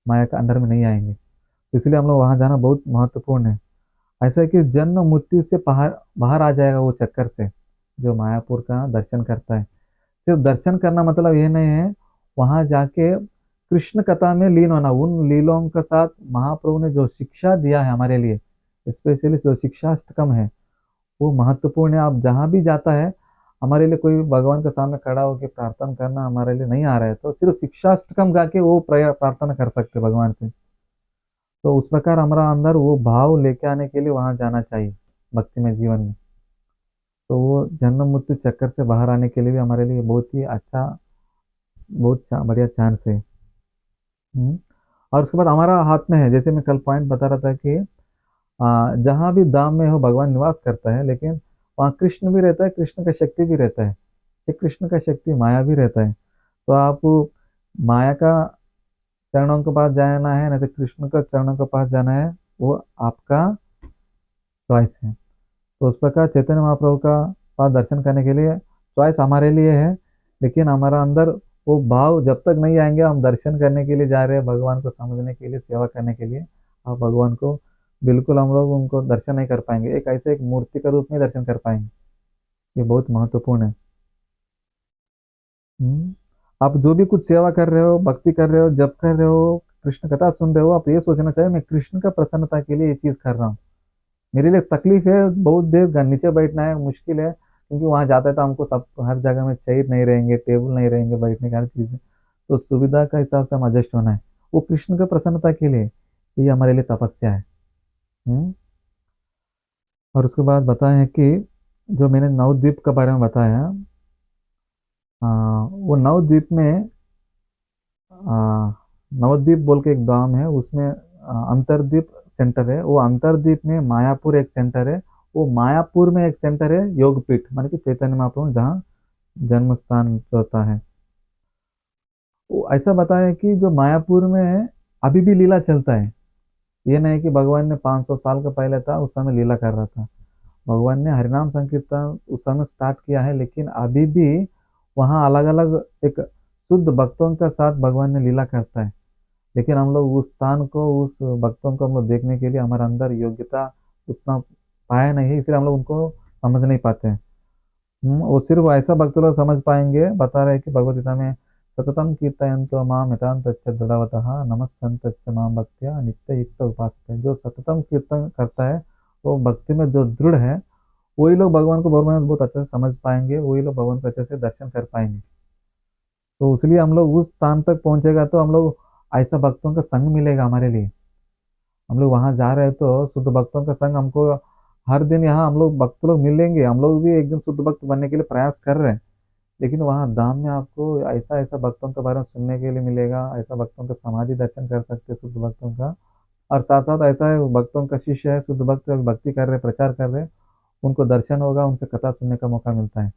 माया के अंदर में नहीं आएंगे। तो इसलिए हम लोग वहाँ जाना बहुत महत्वपूर्ण है। ऐसा है कि जन्म मृत्यु से बाहर बाहर आ जाएगा वो चक्कर से, जो मायापुर का दर्शन करता है। सिर्फ दर्शन करना मतलब ये नहीं है, वहां जाके कृष्ण कथा में लीन होना, उन लीलों के साथ महाप्रभु ने जो शिक्षा दिया है हमारे लिए, स्पेशली जो शिक्षाष्टकम है, वो महत्वपूर्ण है। आप जहाँ भी जाता है, हमारे लिए कोई भगवान के सामने खड़ा होकर प्रार्थना करना हमारे लिए नहीं आ रहा है, तो सिर्फ शिक्षाष्टकम गा के वो प्रार्थना कर सकते भगवान से। तो उस प्रकार हमारा अंदर वो भाव लेके आने के लिए वहां जाना चाहिए भक्ति में जीवन में। तो वो जन्म मृत्यु चक्कर से बाहर आने के लिए भी हमारे लिए बहुत ही अच्छा, बढ़िया चांस है। हम्म। और उसके बाद हमारा हाथ में है, जैसे मैं कल पॉइंट बता रहा था कि जहाँ भी धाम में हो भगवान निवास करता है, लेकिन वहाँ कृष्ण भी रहता है, कृष्ण का शक्ति भी रहता है। ये कृष्ण का शक्ति माया भी रहता है। तो आप माया का चरणों के पास जाना है, नहीं तो कृष्ण का चरणों के पास जाना है, वो आपका चॉइस है। तो उस प्रकार चैतन्य महाप्रभु का पास दर्शन करने के लिए चॉइस हमारे लिए है। लेकिन हमारा अंदर वो भाव जब तक नहीं आएंगे, हम दर्शन करने के लिए जा रहे हैं, भगवान को समझने के लिए, सेवा करने के लिए, आप भगवान को बिल्कुल हम लोग उनको दर्शन नहीं कर पाएंगे, एक ऐसे एक मूर्ति के रूप में दर्शन कर पाएंगे। ये बहुत महत्वपूर्ण है। हम्म। आप जो भी कुछ सेवा कर रहे हो, भक्ति कर रहे हो, जप कर रहे हो, कृष्ण कथा सुन रहे हो, आप ये सोचना चाहिए मैं कृष्ण का प्रसन्नता के लिए ये चीज कर रहा हूँ। मेरे लिए तकलीफ है, बहुत देर नीचे बैठना है, मुश्किल है, क्योंकि वहां जाता है तो हमको सब हर जगह में चेयर नहीं रहेंगे, टेबल नहीं रहेंगे, बैठने की हर चीज है। तो सुविधा का हिसाब से हम एडजस्ट होना है, वो कृष्ण का प्रसन्नता के लिए, ये हमारे लिए तपस्या है। हम्म। और उसके बाद बताया है कि जो मैंने नवद्वीप के बारे में बताया, वो नवद्वीप में आ, नवद्वीप बोल के एक गांव है, उसमें अंतरद्वीप सेंटर है। वो अंतरद्वीप में मायापुर एक सेंटर है। वो मायापुर में एक सेंटर है योगपीठ, माने कि चैतन्य महाप्रभु जहाँ जन्म स्थान होता है। वो ऐसा बताया कि जो मायापुर में है, अभी भी लीला चलता है। ये नहीं कि भगवान ने 500 साल का पहले था उस समय लीला कर रहा था। भगवान ने हरिनाम संकीर्तन उस समय स्टार्ट किया है, लेकिन अभी भी वहाँ अलग अलग एक शुद्ध भक्तों के साथ भगवान ने लीला करता है। लेकिन हम लोग उस स्थान को, उस भक्तों को हम लोग देखने के लिए हमारे अंदर योग्यता उतना पाया नहीं है, इसलिए हम लोग उनको समझ नहीं पाते हैं। वो सिर्फ ऐसा भक्त लोग समझ पाएंगे, बता रहे हैं कि भगवद गीता में सततम कीर्तयन्तो माम यथान्त दृढ़वतः नमस्सन्तच्च माम भक्त्या नित्य युक्त उपासते। जो सततम कीर्तन करता है, वो भक्ति में जो दृढ़ है, वही लोग भगवान को बहुत अच्छे से समझ पाएंगे, वही लोग भगवान को अच्छे से दर्शन कर पाएंगे। तो इसलिए हम लोग उस स्थान तक पहुंचेगा तो हम लोग ऐसा भक्तों का संग मिलेगा हमारे लिए। हम लोग वहां जा रहे हैं तो शुद्ध भक्तों का संग हमको हर दिन, यहाँ हम लोग भक्त लोग मिलेंगे, हम लोग भी एक दिन शुद्ध भक्त बनने के लिए प्रयास कर रहे हैं। लेकिन वहाँ धाम में आपको ऐसा ऐसा भक्तों के बारे में सुनने के लिए मिलेगा, ऐसा भक्तों का समाधि दर्शन कर सकते हैं शुद्ध भक्तों का। और साथ साथ ऐसा है भक्तों का शिष्य है, शुद्ध भक्त भक्ति कर रहे, प्रचार कर रहे, उनको दर्शन होगा, उनसे कथा सुनने का मौका मिलता है।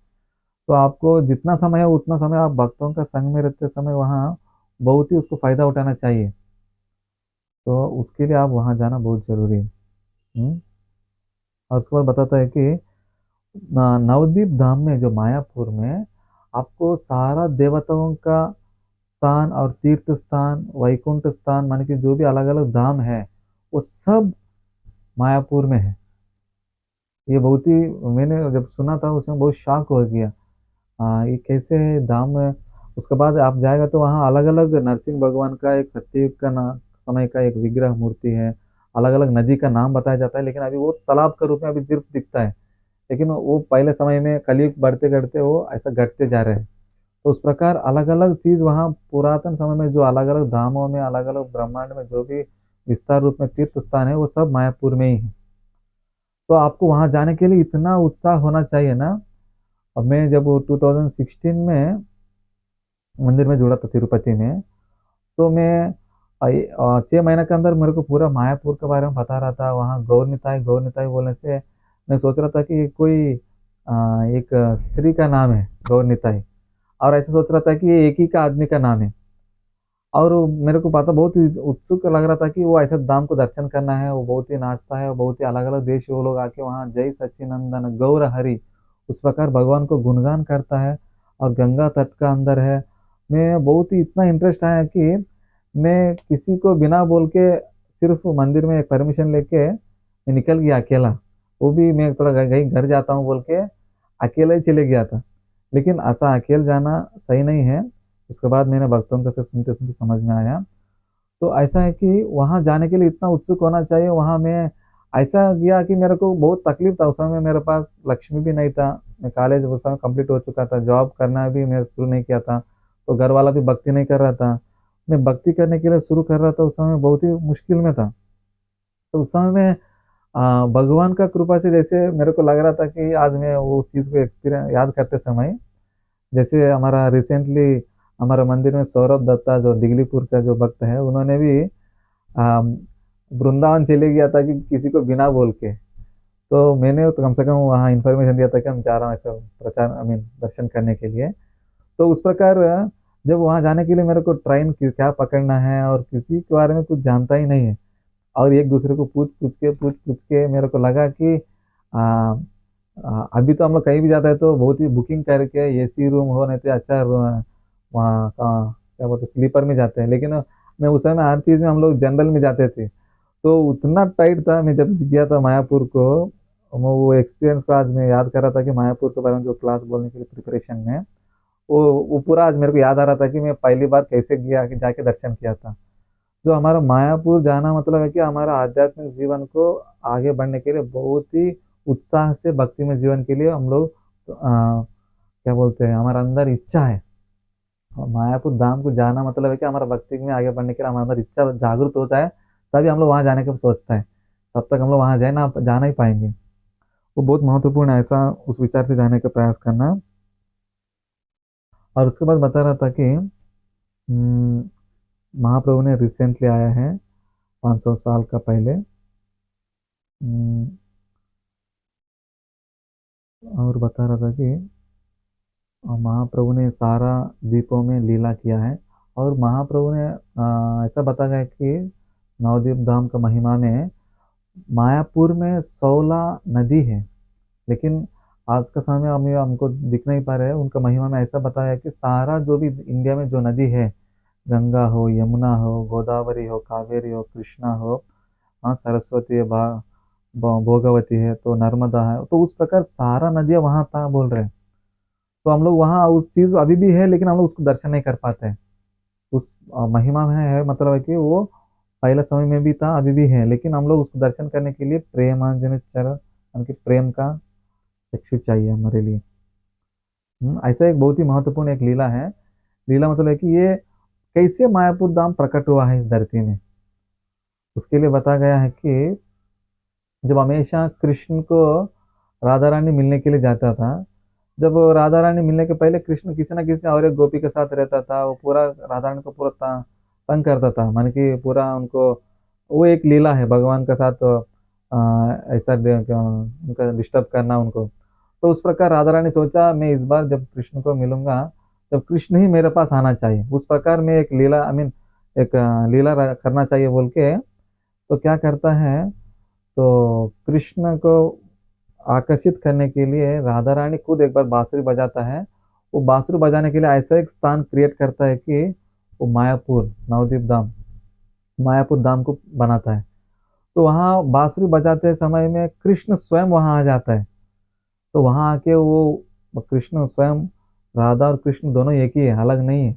तो आपको जितना समय है उतना समय आप भक्तों का संग में रहते समय वहाँ बहुत ही उसको फायदा उठाना चाहिए। तो उसके लिए आप वहाँ जाना बहुत जरूरी है। हम्म। और उसके बाद बताता है कि नवद्वीप धाम में, जो मायापुर में, आपको सारा देवताओं का स्थान और तीर्थ स्थान, वैकुंठ स्थान, माने कि जो भी अलग अलग धाम है, वो सब मायापुर में है। ये बहुत ही, मैंने जब सुना था उसमें बहुत शॉक हो गया। ये कैसे है धाम है। उसके बाद आप जाएगा तो वहाँ अलग अलग नरसिंह भगवान का एक सत्ययुग का समय का एक विग्रह मूर्ति है। अलग अलग नदी का नाम बताया जाता है, लेकिन अभी वो तालाब के रूप में अभी सिर्फ दिखता है। लेकिन वो पहले समय में कलयुग बढ़ते बढ़ते वो ऐसा घटते जा रहे हैं। तो उस प्रकार अलग अलग चीज वहाँ पुरातन समय में जो अलग अलग धामों में, अलग अलग ब्रह्मांड में जो भी विस्तार रूप में तीर्थ स्थान है, वो सब मायापुर में ही है। तो आपको वहां जाने के लिए इतना उत्साह होना चाहिए ना। अब मैं जब 2016 में मंदिर में जुड़ा था तिरुपति में, तो मैं 6 महीने के अंदर मेरे को पूरा मायापुर के बारे में बता रहा था। वहाँ गौर निताई बोलने से मैं सोच रहा था कि कोई एक स्त्री का नाम है गौर निताई, और ऐसे सोच रहा था कि ये एक ही का आदमी का नाम है। और वो मेरे को पता बहुत ही उत्सुक लग रहा था कि वो ऐसे धाम को दर्शन करना है। वो बहुत ही नाचता है, वो बहुत ही अलग अलग देश के वो लोग आके वहाँ जय सच्चिनंदन गौर हरि उस प्रकार भगवान को गुणगान करता है, और गंगा तट का अंदर है। मैं बहुत ही इतना इंटरेस्ट आया कि मैं किसी को बिना बोल के सिर्फ मंदिर में परमिशन लेके मैं निकल गया अकेला। वो भी मैं थोड़ा कहीं घर जाता हूँ बोल के अकेला ही चले गया था। लेकिन ऐसा अकेले जाना सही नहीं है। उसके बाद मैंने भक्तों का से सुनते सुनते समझ में आया। तो ऐसा है कि वहां जाने के लिए इतना उत्सुक होना चाहिए। वहां मैं ऐसा गया कि मेरे को बहुत तकलीफ था, उस समय मेरे पास लक्ष्मी भी नहीं था। मैं कॉलेज उस समय कंप्लीट हो चुका था, जॉब करना भी मैं शुरू नहीं किया था, तो घर वाला भी भक्ति नहीं कर रहा था। मैं भक्ति करने के लिए शुरू कर रहा था, उस समय बहुत ही मुश्किल में था। तो उस समय में भगवान का कृपा से जैसे मेरे को लग रहा था कि आज मैं वो उस चीज़ को एक्सपीरियंस याद करते समय, जैसे हमारा रिसेंटली हमारा मंदिर में सौरभ दत्ता जो दिगलीपुर का जो भक्त है, उन्होंने भी आ, वृंदावन चले गया था कि किसी को बिना बोल के। तो मैंने तो कम से कम वहाँ इन्फॉर्मेशन दिया था कि हम जा रहा हूँ ऐसा प्रचार आई मीन दर्शन करने के लिए। तो उस प्रकार जब वहाँ जाने के लिए मेरे को ट्रेन क्या पकड़ना है और किसी के बारे में कुछ जानता ही नहीं है, और एक दूसरे को पूछ पूछ के मेरे को लगा कि आ, अभी तो हम लोग कहीं भी जाते हैं तो बहुत ही बुकिंग करके एसी रूम हो, नहीं तो अच्छा वहाँ का क्या बोलते स्लीपर में जाते हैं, लेकिन मैं उस समय हर चीज़ में हम लोग जनरल में जाते थे। तो उतना टाइट था, मैं जब गया था मायापुर को, मैं वो एक्सपीरियंस को आज मैं याद कर रहा था कि मायापुर के बारे में जो क्लास बोलने के लिए प्रिपरेशन में वो पूरा आज मेरे को याद आ रहा था कि मैं पहली बार कैसे गया कि जाके दर्शन किया था। जो हमारा मायापुर जाना मतलब है कि हमारा आध्यात्मिक जीवन को आगे बढ़ने के लिए बहुत ही उत्साह से भक्ति में जीवन के लिए हम लोग क्या बोलते हैं हमारा अंदर इच्छा है। और मायापुर धाम को जाना मतलब है कि हमारा भक्ति में आगे बढ़ने के लिए हमारे अंदर इच्छा जागृत होता है, तभी हम लोग वहाँ जाने का सोचता है। तब तक हम लोग वहाँ जाए ना जा नहीं पाएंगे। वो बहुत महत्वपूर्ण है ऐसा उस विचार से जाने का प्रयास करना। और उसके बाद बता रहा था कि महाप्रभु ने रिसेंटली आया है 500 साल का पहले। हम्म, और बता रहा था कि महाप्रभु ने सारा द्वीपों में लीला किया है। और महाप्रभु ने ऐसा बताया है कि नवद्वीप धाम का महिमा में मायापुर में 16 नदी है, लेकिन आज का समय में हमें हमको दिख नहीं पा रहा है। उनका महिमा में ऐसा बताया है कि सारा जो भी इंडिया में जो नदी है, गंगा हो, यमुना हो, गोदावरी हो, कावेरी हो, कृष्णा हो, हाँ सरस्वती है, भोगवती है, तो नर्मदा है, तो उस प्रकार सारा नदियाँ वहाँ था बोल रहे हैं। तो हम लोग वहाँ उस चीज अभी भी है, लेकिन हम लोग उसको दर्शन नहीं कर पाते हैं। उस महिमा में है मतलब है कि वो पहले समय में भी था अभी भी है, लेकिन हम लोग उसको दर्शन करने के लिए प्रेमांजन चरण उनके प्रेम का चक्षु चाहिए हमारे लिए। ऐसा एक बहुत ही महत्वपूर्ण एक लीला है। लीला मतलब है कि ये कैसे मायापुर धाम प्रकट हुआ है इस धरती में, उसके लिए बताया गया है कि जब हमेशा कृष्ण को राधा रानी मिलने के लिए जाता था, जब राधा रानी मिलने के पहले कृष्ण किसी ना किसी और एक गोपी के साथ रहता था, वो पूरा राधा रानी को पूरा तंग करता था, मान कि पूरा उनको वो एक लीला है भगवान के साथ ऐसा उनका डिस्टर्ब करना उनको। तो उस प्रकार राधा रानी सोचा मैं इस बार जब कृष्ण को मिलूंगा, जब कृष्ण ही मेरे पास आना चाहिए, उस प्रकार में एक लीला आई मीन एक लीला करना चाहिए बोल के। तो क्या करता है, तो कृष्ण को आकर्षित करने के लिए राधा रानी खुद एक बार बांसुरी बजाता है। वो बांसुरी बजाने के लिए ऐसा एक स्थान क्रिएट करता है कि वो मायापुर नवद्वीप धाम मायापुर धाम को बनाता है। तो वहाँ बांसुरी बजाते समय में कृष्ण स्वयं वहाँ आ जाता है। तो वहाँ आके वो कृष्ण स्वयं, राधा और कृष्ण दोनों एक ही है, अलग नहीं है।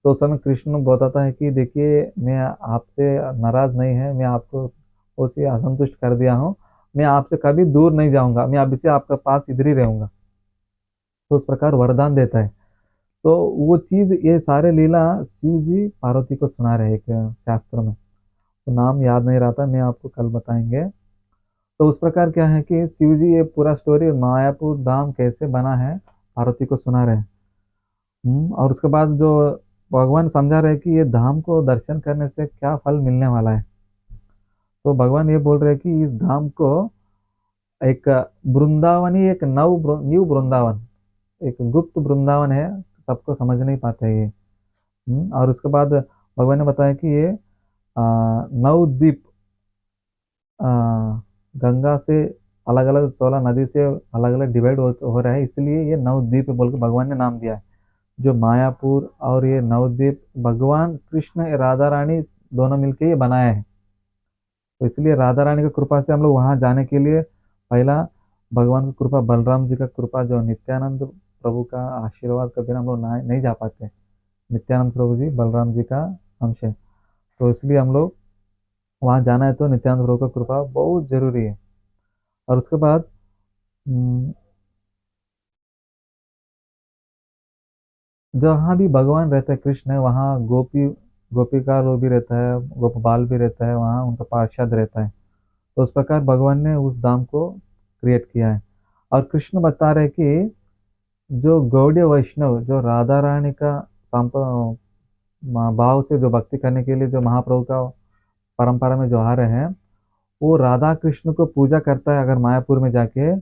तो उस समय कृष्ण बताता है कि देखिए मैं आपसे नाराज नहीं है, मैं आपको उसे असंतुष्ट कर दिया हूँ, मैं आपसे कभी दूर नहीं जाऊंगा, मैं अभी से आपके पास इधर ही रहूंगा। तो उस प्रकार वरदान देता है। तो वो चीज ये सारे लीला शिव जी पार्वती को सुना रहे एक शास्त्र में, तो नाम याद नहीं रहा था, मैं आपको कल बताएंगे। तो उस प्रकार क्या है कि शिव जी ये पूरा स्टोरी मायापुर धाम कैसे बना है पार्वती को सुना रहे हैं। और उसके बाद जो भगवान समझा रहे हैं कि ये धाम को दर्शन करने से क्या फल मिलने वाला है। तो भगवान ये बोल रहे हैं कि इस धाम को एक वृंदावनी एक न्यू वृंदावन, एक गुप्त वृंदावन है, सबको समझ नहीं पाते ये। और उसके बाद भगवान ने बताया कि ये नवद्वीप गंगा से अलग अलग 16 नदी से अलग अलग डिवाइड हो रहा है, इसलिए ये नवद्वीप बोल के भगवान ने नाम दिया है। जो मायापुर और ये नवद्वीप भगवान कृष्ण राधा रानी दोनों मिलके ये बनाया है। तो इसलिए राधा रानी की कृपा से हम लोग वहां जाने के लिए पहला भगवान की कृपा, बलराम जी का कृपा, जो नित्यानंद प्रभु का आशीर्वाद के बिना हम लोग नहीं जा पाते। नित्यानंद प्रभु जी बलराम जी का अंश है, तो इसलिए हम लोग वहां जाना है, तो नित्यानंद प्रभु का कृपा बहुत जरूरी है। और उसके बाद हम्म, जहाँ भी भगवान रहते हैं कृष्ण है, वहाँ गोपिका लोग भी रहता है, गोपबाल भी रहता है, वहाँ उनका पार्षद रहता है। तो उस प्रकार भगवान ने उस धाम को क्रिएट किया है। और कृष्ण बता रहे कि जो गौड़ीय वैष्णव जो राधा रानी का सांप भाव से जो भक्ति करने के लिए जो महाप्रभु का परंपरा में जो आ रहे हैं, वो राधा कृष्ण को पूजा करता है अगर मायापुर में जाके,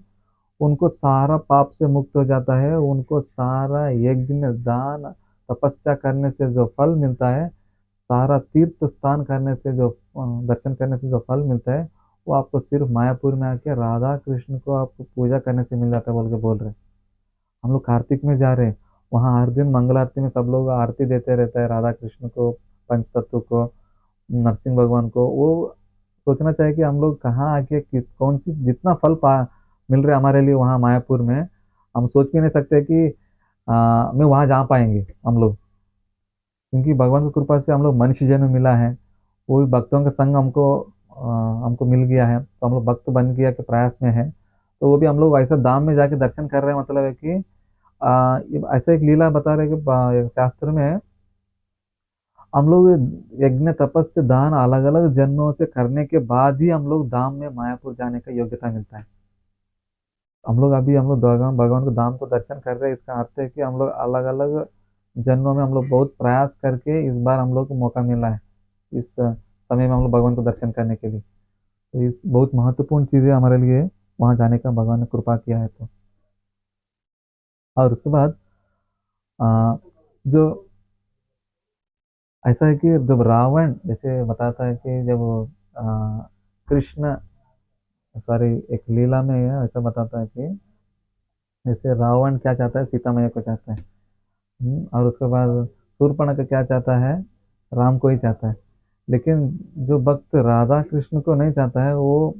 उनको सारा पाप से मुक्त हो जाता है, उनको सारा यज्ञ दान तपस्या करने से जो फल मिलता है, सारा तीर्थ स्थान करने से जो दर्शन करने से जो फल मिलता है, वो आपको सिर्फ मायापुर में आके राधा कृष्ण को आपको पूजा करने से मिल जाता है बोल के बोल रहे हैं। हम लोग कार्तिक में जा रहे हैं, वहाँ हर दिन मंगल आरती में सब लोग आरती देते रहता है राधा कृष्ण को, पंचतत्व को, नरसिंह भगवान को। वो सोचना चाहिए कि हम लोग कहाँ आके कौन सी जितना फल पा मिल रहा है हमारे लिए वहाँ मायापुर में, हम सोच भी नहीं सकते कि मैं वहाँ जा पाएंगे हम लोग, क्योंकि भगवान की कृपा से हम लोग मनुष्य जन्म मिला है, वो भी भक्तों का संग हमको मिल गया है, तो हम लोग भक्त बन गया के प्रयास में है। तो वो भी हम लोग ऐसा धाम में जाके दर्शन कर रहे हैं, मतलब है कि ये ऐसा एक लीला बता रहे हैं कि शास्त्र में हम लोग यज्ञ तपस्या दान अलग अलग जन्मों से करने के बाद ही हम लोग धाम में मायापुर जाने का योग्यता मिलता है। हम लोग भगवान भगवान को धाम को दर्शन कर रहे हैं, इसका अर्थ है कि हम लोग अलग अलग जन्मों में हम लोग बहुत प्रयास करके इस बार हम लोग को मौका मिला है इस समय में हम लोग भगवान को दर्शन करने के लिए। तो इस बहुत महत्वपूर्ण चीज़ है हमारे लिए वहाँ जाने का, भगवान ने कृपा किया है तो। और उसके बाद आ, जो ऐसा है कि जब रावण जैसे बताता है कि जब कृष्ण, सॉरी, एक लीला में है, ऐसा बताता है कि जैसे रावण क्या चाहता है, सीता मैया को चाहता है। और उसके बाद शूर्पणखा क्या चाहता है, राम को ही चाहता है। लेकिन जो भक्त राधा कृष्ण को नहीं चाहता है, वो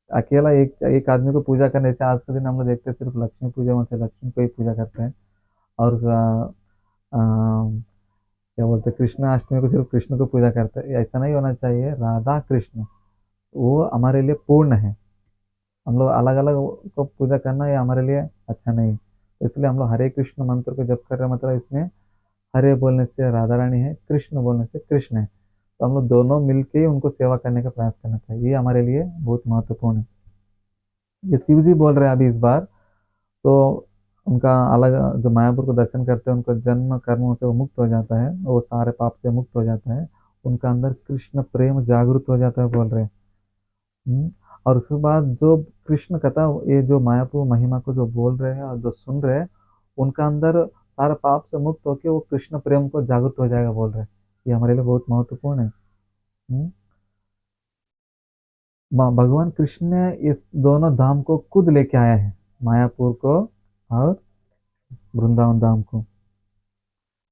अकेला एक एक आदमी को पूजा करने, जैसे आज के दिन हम लोग देखते हैं सिर्फ लक्ष्मी पूजा में से लक्ष्मी को ही पूजा करते हैं। और क्या बोलते हैं, कृष्ण अष्टमी को सिर्फ कृष्ण को पूजा करते हैं, ऐसा नहीं होना चाहिए। राधा कृष्ण वो हमारे लिए पूर्ण है, हम लोग अलग अलग को पूजा करना ये हमारे लिए अच्छा नहीं। तो इसलिए हम लोग हरे कृष्ण मंत्र को जप कर रहे हैं, मतलब इसमें हरे बोलने से राधा रानी है, कृष्ण बोलने से कृष्ण है, तो हम लोग दोनों मिलके ही उनको सेवा करने का प्रयास करना चाहिए, ये हमारे लिए बहुत महत्वपूर्ण है। ये शिव जी बोल रहे हैं अभी इस बार, तो उनका अलग जो मायापुर को दर्शन करते हैं उनका जन्म कर्मों से वो मुक्त हो जाता है, वो सारे पाप से मुक्त हो जाता है, उनका अंदर कृष्ण प्रेम जागृत हो जाता है बोल रहे हैं। हम्म, और उसके बाद जो कृष्ण कथा, ये जो मायापुर महिमा को जो बोल रहे हैं और जो सुन रहे हैं, उनका अंदर सारा पाप से मुक्त होकर वो कृष्ण प्रेम को जागृत हो जाएगा बोल रहे हैं। ये हमारे लिए बहुत महत्वपूर्ण है। हम्म, भगवान कृष्ण ने इस दोनों धाम को खुद लेके आया है, मायापुर को और वृंदावन धाम को।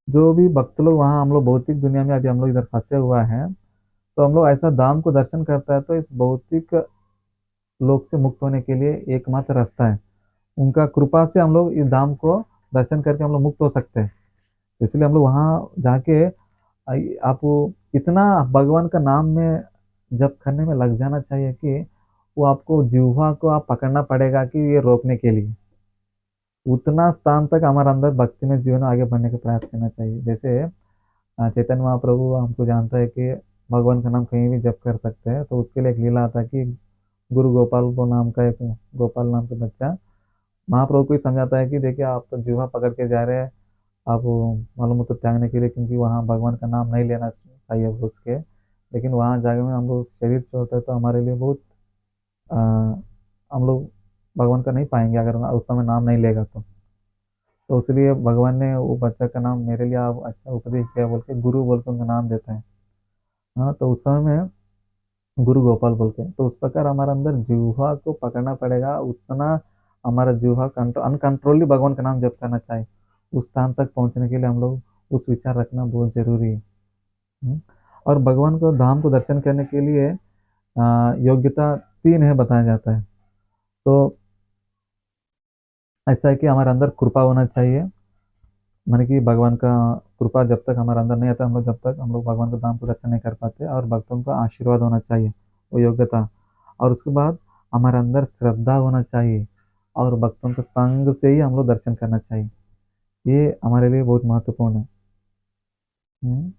जो भी भक्त लोग वहाँ, हम लोग भौतिक दुनिया में अभी हम लोग इधर फंसे हुआ है, तो हम लोग ऐसा धाम को दर्शन करता है तो इस भौतिक लोक से मुक्त होने के लिए एकमात्र रास्ता है, उनका कृपा से हम लोग इस धाम को दर्शन करके हम लोग मुक्त हो सकते हैं। तो इसलिए हम लोग वहाँ जाके आप इतना भगवान का नाम में जप करने में लग जाना चाहिए कि वो आपको जिह्वा को आप पकड़ना पड़ेगा कि ये रोकने के लिए, उतना स्थान तक हमारे अंदर भक्ति में जीवन आगे बढ़ने का प्रयास करना चाहिए। जैसे चैतन्य महाप्रभु हमको जानता है कि भगवान का नाम कहीं भी जप कर सकते हैं, तो उसके लिए एक लीला आता है कि गुरु गोपाल को नाम का एक गोपाल नाम का बच्चा महाप्रभु को ही समझाता है कि देखिए आप तो जुआ पकड़ के जा रहे हैं, आप मालूम हो तो त्यागने के लिए, क्योंकि वहाँ भगवान का नाम नहीं लेना चाहिए वृक्ष के। लेकिन वहाँ जाके में हम लोग शरीर छोड़ते हैं तो हमारे लिए बहुत आ, हम लोग भगवान का नहीं पाएंगे अगर उस समय नाम नहीं लेगा तो इसलिए भगवान ने वो बच्चा का नाम मेरे लिए आप अच्छा उपदेश किया बोल के गुरु बोल के उनका नाम देता है। हाँ, तो उस समय में गुरु गोपाल बोल के, तो उस प्रकार हमारे अंदर जिह्वा को पकड़ना पड़ेगा, उतना हमारा जिह्वा कंट्रोल अनकंट्रोली भगवान का नाम जप करना चाहिए। उस स्थान तक पहुंचने के लिए हम लोग उस विचार रखना बहुत जरूरी है। हम्म। और भगवान को धाम को दर्शन करने के लिए योग्यता तीन है बताया जाता है। तो ऐसा है कि हमारे अंदर कृपा होना चाहिए, माने कि भगवान का कृपा जब तक हमारे अंदर नहीं आता हम लोग, जब तक हम लोग भगवान को धाम को दर्शन नहीं कर पाते। और भक्तों का आशीर्वाद होना चाहिए, वो योग्यता। और उसके बाद हमारे अंदर श्रद्धा होना चाहिए, और भक्तों के संग से ही हम लोग दर्शन करना चाहिए, ये हमारे लिए बहुत महत्वपूर्ण है। हम्म।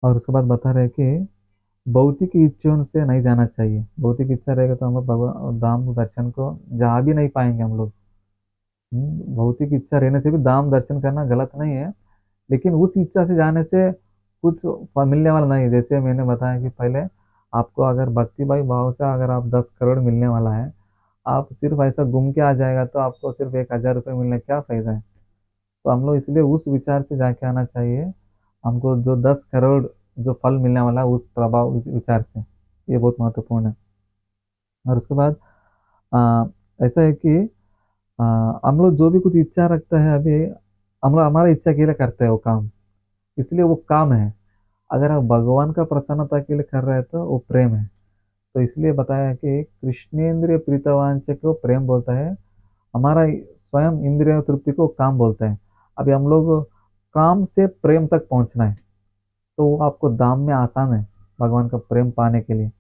और उसके बाद बता रहे कि भौतिक इच्छाओं से नहीं जाना चाहिए। भौतिक इच्छा रहेगा तो हम लोग भगवान धाम दर्शन को जा भी नहीं पाएंगे हम लोग। भौतिक इच्छा रहने से भी धाम दर्शन करना गलत नहीं है, लेकिन उस इच्छा से जाने से कुछ मिलने वाला नहीं है। जैसे मैंने बताया कि पहले आपको अगर भक्ति भाई भाव से अगर आप 10 करोड़ मिलने वाला है, आप सिर्फ ऐसा घूम के आ जाएगा तो आपको सिर्फ 1,000 रुपये मिलने क्या फायदा है। तो हम लोग इसलिए उस विचार से जाके आना चाहिए, हमको जो 10 करोड़ जो फल मिलने वाला है उस प्रभाव उस विचार से, ये बहुत महत्वपूर्ण है। और उसके बाद आ, ऐसा है कि आ, हम लोग जो भी कुछ इच्छा रखता है अभी, हम लोग हमारा इच्छा के लिए करते हैं वो काम, इसलिए वो काम है। अगर आप भगवान का प्रसन्नता के लिए कर रहे हैं तो वो प्रेम है। तो इसलिए बताया कि कृष्णेंद्रिय प्रीतवांच को प्रेम बोलता है, हमारा स्वयं इंद्रिय तृप्ति को काम बोलता है। अभी हम लोग काम से प्रेम तक पहुंचना है, तो वो आपको धाम में आसान है भगवान का प्रेम पाने के लिए।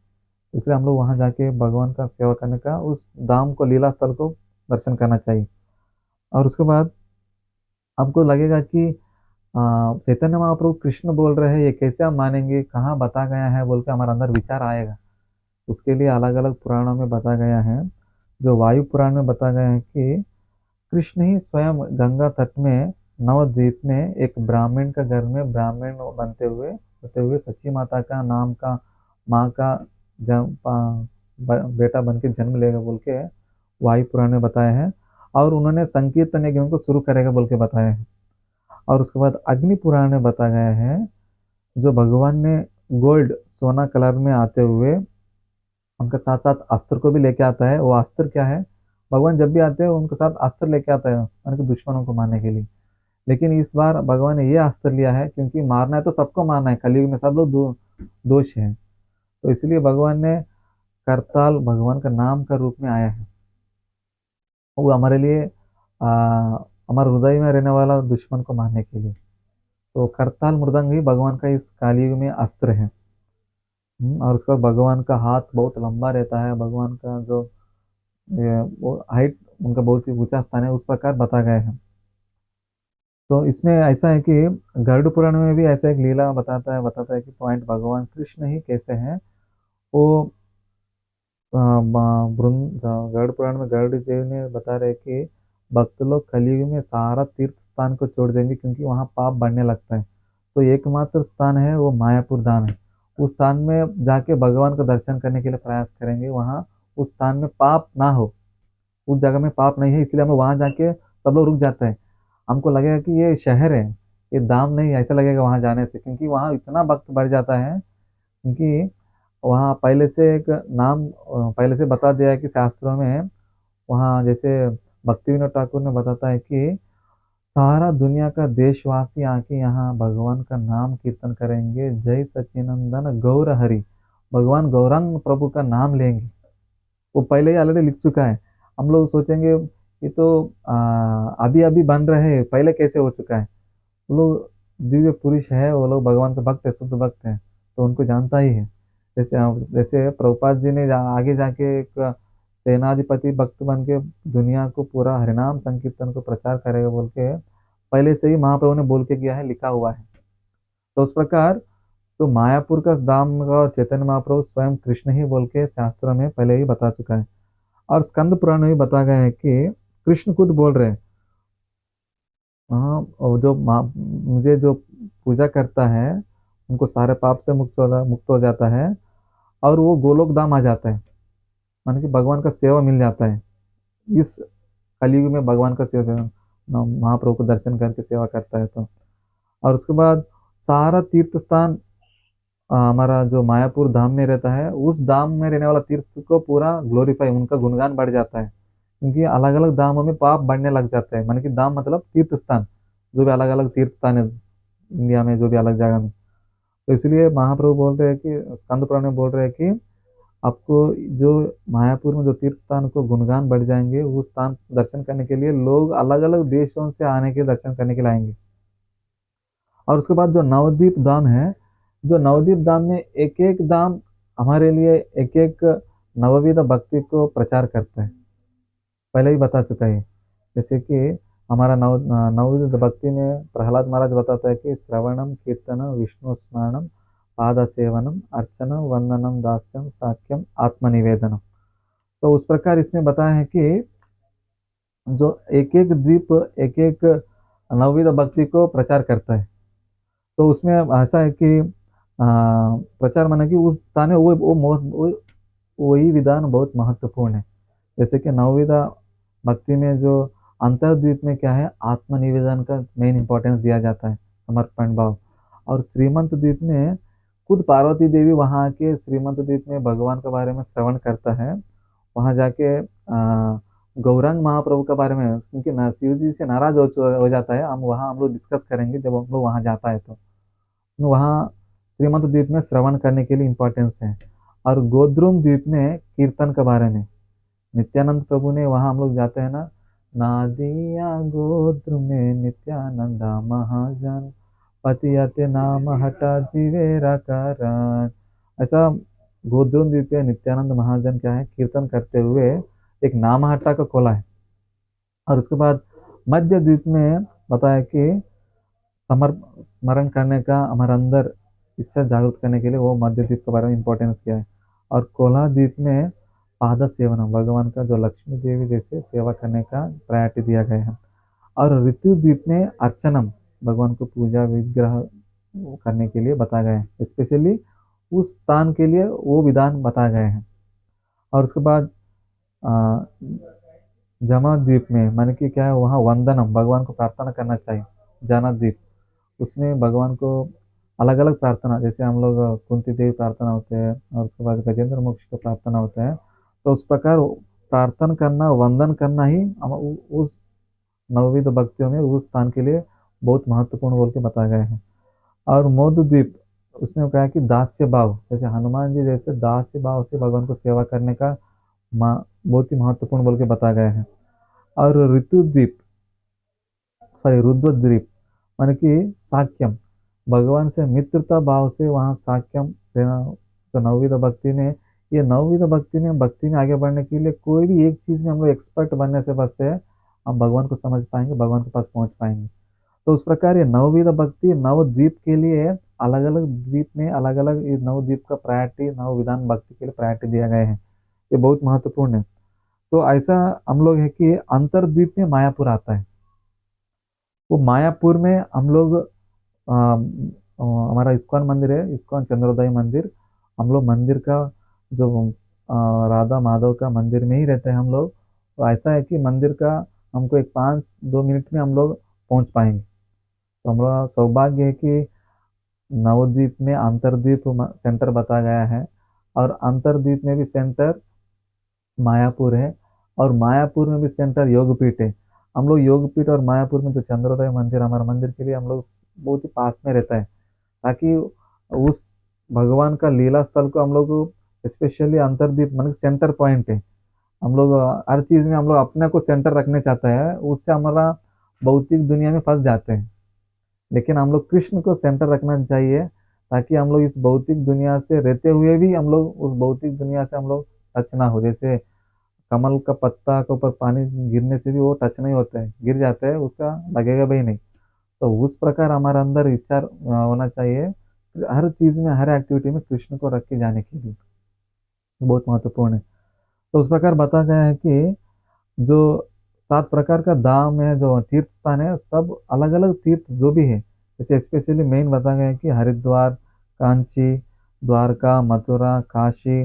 इसलिए हम लोग वहां जाके भगवान का सेवा करने का, उस धाम को, लीला स्थल को दर्शन करना चाहिए। और उसके बाद हमको लगेगा कि चैतन्य महाप्रभु कृष्ण बोल रहे हैं, ये कैसे हम मानेंगे, कहाँ बता गया है बोल के हमारे अंदर विचार आएगा। उसके लिए अलग अलग पुराणों में बता गया है। जो वायु पुराण में बता गया है कि कृष्ण ही स्वयं गंगा तट में नवद्वीप में एक ब्राह्मण का घर में ब्राह्मण बनते हुए सच्ची माता का नाम का माँ का बेटा बन के जन्म लेगा बोल के वायु पुराण में बताया है। और उन्होंने संकीर्तन यज्ञ को शुरू करेगा बोल के बताया है। और उसके बाद अग्नि पुराण में बता गया है, जो भगवान ने गोल्ड सोना कलर में आते हुए उनके साथ साथ अस्त्र को भी लेके आता है। वो अस्त्र क्या है, भगवान जब भी आते हैं उनके साथ अस्त्र लेके आता है उनके दुश्मनों को मारने के लिए। लेकिन इस बार भगवान ने ये अस्त्र लिया है क्योंकि मारना है तो सबको मारना है, कलयुग में सब लोग दोष है। तो इसलिए भगवान ने करताल भगवान का नाम का रूप में आया है, वो हमारे लिए हमारे हृदय में रहने वाला दुश्मन को मारने के लिए। तो करताल मृदंग ही भगवान का इस कलयुग में अस्त्र है। और उसका भगवान का हाथ बहुत लंबा रहता है, भगवान का जो वो हाइट उनका बहुत ही ऊंचा स्थान है, उस प्रकार बता गए हैं। तो इसमें ऐसा है कि गरुड़ पुराण में भी ऐसा एक लीला बताता है कि पॉइंट भगवान कृष्ण ही कैसे हैं। वो गरुड़ पुराण में गरुड़ जी ने बता रहे कि भक्त लोग कलयुग में सारा तीर्थ स्थान को छोड़ देंगे क्योंकि वहाँ पाप बढ़ने लगता है। तो एकमात्र स्थान है वो मायापुर धाम है। उस स्थान में जाके भगवान का दर्शन करने के लिए प्रयास करेंगे, वहाँ उस स्थान में पाप ना हो, उस जगह में पाप नहीं है, इसलिए हम वहां जाके सब लोग रुक जाते हैं। हमको लगेगा कि ये शहर है, ये धाम नहीं, ऐसा लगेगा वहां जाने से, क्योंकि वहां इतना भक्त बढ़ जाता है। क्योंकि वहाँ पहले से एक नाम पहले से बता दिया है कि शास्त्रों में, वहाँ जैसे भक्ति विनोद ठाकुर ने बताता है कि सारा दुनिया का देशवासी आके यहाँ भगवान का नाम कीर्तन करेंगे, जय सच्चिनंदन गौर हरि, भगवान गौरांग प्रभु का नाम लेंगे। वो पहले ही ऑलरेडी लिख चुका है। हम लोग सोचेंगे ये तो अभी अभी बन रहे हैं, पहले कैसे हो चुका है। वो लोग दिव्य पुरुष है, वो लोग भगवान के भक्त है, शुद्ध भक्त है, तो उनको जानता ही है। जैसे प्रभुपाद जी ने आगे जाके एक सेनाधिपति भक्त बन के दुनिया को पूरा हरिनाम संकीर्तन को प्रचार करेगा बोल के पहले से ही महाप्रभु ने बोल के गया है, लिखा हुआ है। तो उस प्रकार तो मायापुर का धाम का चैतन्य महाप्रभु स्वयं कृष्ण ही बोल के शास्त्रों में पहले ही बता चुका है। और स्कंद पुराण में भी बता गया है कि कृष्ण खुद बोल रहे हैं, हाँ, और जो मुझे जो पूजा करता है उनको सारे पाप से मुक्त हो जाता है, और वो गोलोक धाम आ जाता है, मान कि भगवान का सेवा मिल जाता है। इस कलयुग में भगवान का सेवा महाप्रभु को दर्शन करके सेवा करता है तो। और उसके बाद सारा तीर्थ स्थान हमारा जो मायापुर धाम में रहता है, उस धाम में रहने वाला तीर्थ को पूरा ग्लोरीफाई, उनका गुणगान बढ़ जाता है। क्योंकि अलग अलग धामों में पाप बढ़ने लग जाते हैं, मान कि धाम मतलब तीर्थ स्थान, जो भी अलग अलग तीर्थ स्थान है इंडिया में, जो भी अलग जगह में। तो इसलिए महाप्रभु बोल रहे हैं कि स्कंद पुराण में बोल रहे हैं कि आपको जो मायापुर में जो तीर्थ स्थान को गुणगान बढ़ जाएंगे, वो स्थान दर्शन करने के लिए लोग अलग अलग देशों से आने के दर्शन करने के लिए आएंगे। और उसके बाद जो नवद्वीप धाम है, जो नवद्वीप धाम में एक एक धाम हमारे लिए एक एक नवविध भक्ति को प्रचार करता है, पहले ही बता चुका है। जैसे कि हमारा नवविध भक्ति में प्रहलाद महाराज बताता है कि श्रवणम कीर्तन विष्णु स्मरणम पाद सेवनम अर्चनम वंदनम दास्यम साक्यम आत्मनिवेदनम। तो उस प्रकार इसमें बताया है कि जो एक एक द्वीप एक एक नवविध भक्ति को प्रचार करता है। तो उसमें ऐसा है कि प्रचार माने कि उस स्थान में वही विधान बहुत महत्वपूर्ण है। जैसे कि नवविधा भक्ति में जो अंतर्द्वीप में क्या है, आत्मनिवेदन का मेन इंपॉर्टेंस दिया जाता है, समर्पण भाव। और श्रीमंत द्वीप में खुद पार्वती देवी वहाँ के श्रीमंत द्वीप में भगवान के बारे में श्रवण करता है। वहाँ जाके गौरांग महाप्रभु के बारे में, क्योंकि शिव जी से नाराज हो जाता है, हम लोग डिस्कस करेंगे जब हम लोग वहाँ जाता है। तो वहाँ श्रीमंत द्वीप में श्रवण करने के लिए इम्पोर्टेंस है। और गोद्रुम द्वीप में कीर्तन के बारे में नित्यानंद प्रभु ने, वहाँ हम लोग जाते हैं ना, नादिया गोद्र में नित्यानंदा महाजन पतियते नाम हटा जीवेरा कारण। ऐसा गोद्रुम द्वीप पे नित्यानंद महाजन क्या है, कीर्तन करते हुए एक नाम हट्टा को खोला है। और उसके बाद मध्य द्वीप में बताया कि स्मरण करने का हमारे अंदर इच्छा जागृत करने के लिए वो मध्य द्वीप के बारे में इंपॉर्टेंस किया है। और कोला द्वीप में पाद सेवन, भगवान का जो लक्ष्मी देवी जैसे सेवा करने का प्रायोरिटी दिया गया है। और ऋतु द्वीप में अर्चनम, भगवान को पूजा विग्रह करने के लिए बताया गया है, स्पेशली उस स्थान के लिए वो विधान बताए गए हैं। और उसके बाद अ, जमा द्वीप में माने कि क्या है, वहाँ वंदनम, भगवान को प्रार्थना करना चाहिए। जाना द्वीप, उसमें भगवान को अलग अलग प्रार्थना, जैसे हम लोग कुंती देवी प्रार्थना होते हैं और उसके बाद गजेंद्र मोक्ष का प्रार्थना होता है। तो उस प्रकार प्रार्थना करना, वंदन करना ही उस नवविध भक्तियों में उस स्थान के लिए बहुत महत्वपूर्ण बोल के बताया गया है। और मौद द्वीप, उसमें कहा है कि दास्य भाव, जैसे हनुमान जी जैसे दास्य भाव से भगवान को सेवा करने का बहुत ही महत्वपूर्ण बोल के बताया गया है। और ऋतु द्वीप, सॉरी रुद्र द्वीप, माने कि साक्यम, भगवान से मित्रता भाव से वहाँ साक्यम रहना। तो नवविध भक्ति में, ये नवविध भक्ति में आगे बढ़ने के लिए कोई भी एक चीज में हम लोग एक्सपर्ट बनने से बस है, हम भगवान को समझ पाएंगे, भगवान के पास पहुंच पाएंगे। तो उस प्रकार ये नवविध भक्ति नवद्वीप के लिए, अलग अलग द्वीप में अलग अलग नवद्वीप का प्रायोरिटी, नव विधान भक्ति के लिए प्रायोरिटी दिया गया है। ये बहुत महत्वपूर्ण है। तो ऐसा हम लोग है कि अंतरद्वीप में मायापुर आता है। वो मायापुर में हम लोग हमारा इस्कॉन मंदिर है, इस्कॉन चंद्रोदय मंदिर। हम लोग मंदिर का जो राधा माधव का मंदिर में ही रहते हैं हम लोग। तो ऐसा है कि मंदिर का हमको एक 5-2 मिनट में हम लोग पहुंच पाएंगे। तो हमारा सौभाग्य है कि नवद्वीप में अंतरद्वीप सेंटर बताया गया है, और अंतरद्वीप में भी सेंटर मायापुर है, और मायापुर में भी सेंटर योगपीठ है। हम लोग योगपीठ और मायापुर में जो चंद्रोदय मंदिर, हमारे मंदिर के लिए हम लोग बहुत ही पास में रहता है, ताकि उस भगवान का लीला स्थल को हम लोग स्पेशली अंतरद्वीप मतलब सेंटर पॉइंट है। हम लोग हर चीज में हम लोग अपने को सेंटर रखने चाहते हैं, उससे हमारा भौतिक दुनिया में फंस जाते हैं। लेकिन हम लोग कृष्ण को सेंटर रखना चाहिए, ताकि हम लोग इस भौतिक दुनिया से रहते हुए भी हम लोग उस भौतिक दुनिया से हम लोग टच ना हो। जैसे कमल का पत्ता के ऊपर पानी गिरने से भी वो टच नहीं होता है, गिर जाता है, उसका लगेगा भी नहीं। तो उस प्रकार हमारे अंदर विचार होना चाहिए, हर चीज में हर एक्टिविटी में कृष्ण को रख के जाने के लिए, बहुत महत्वपूर्ण है। तो उस प्रकार बताया गया है कि जो 7 प्रकार का धाम है, जो तीर्थ स्थान है, सब अलग अलग तीर्थ जो भी है, जैसे स्पेशली मेन बताया गया है कि हरिद्वार, कांची, द्वारका, मथुरा, काशी,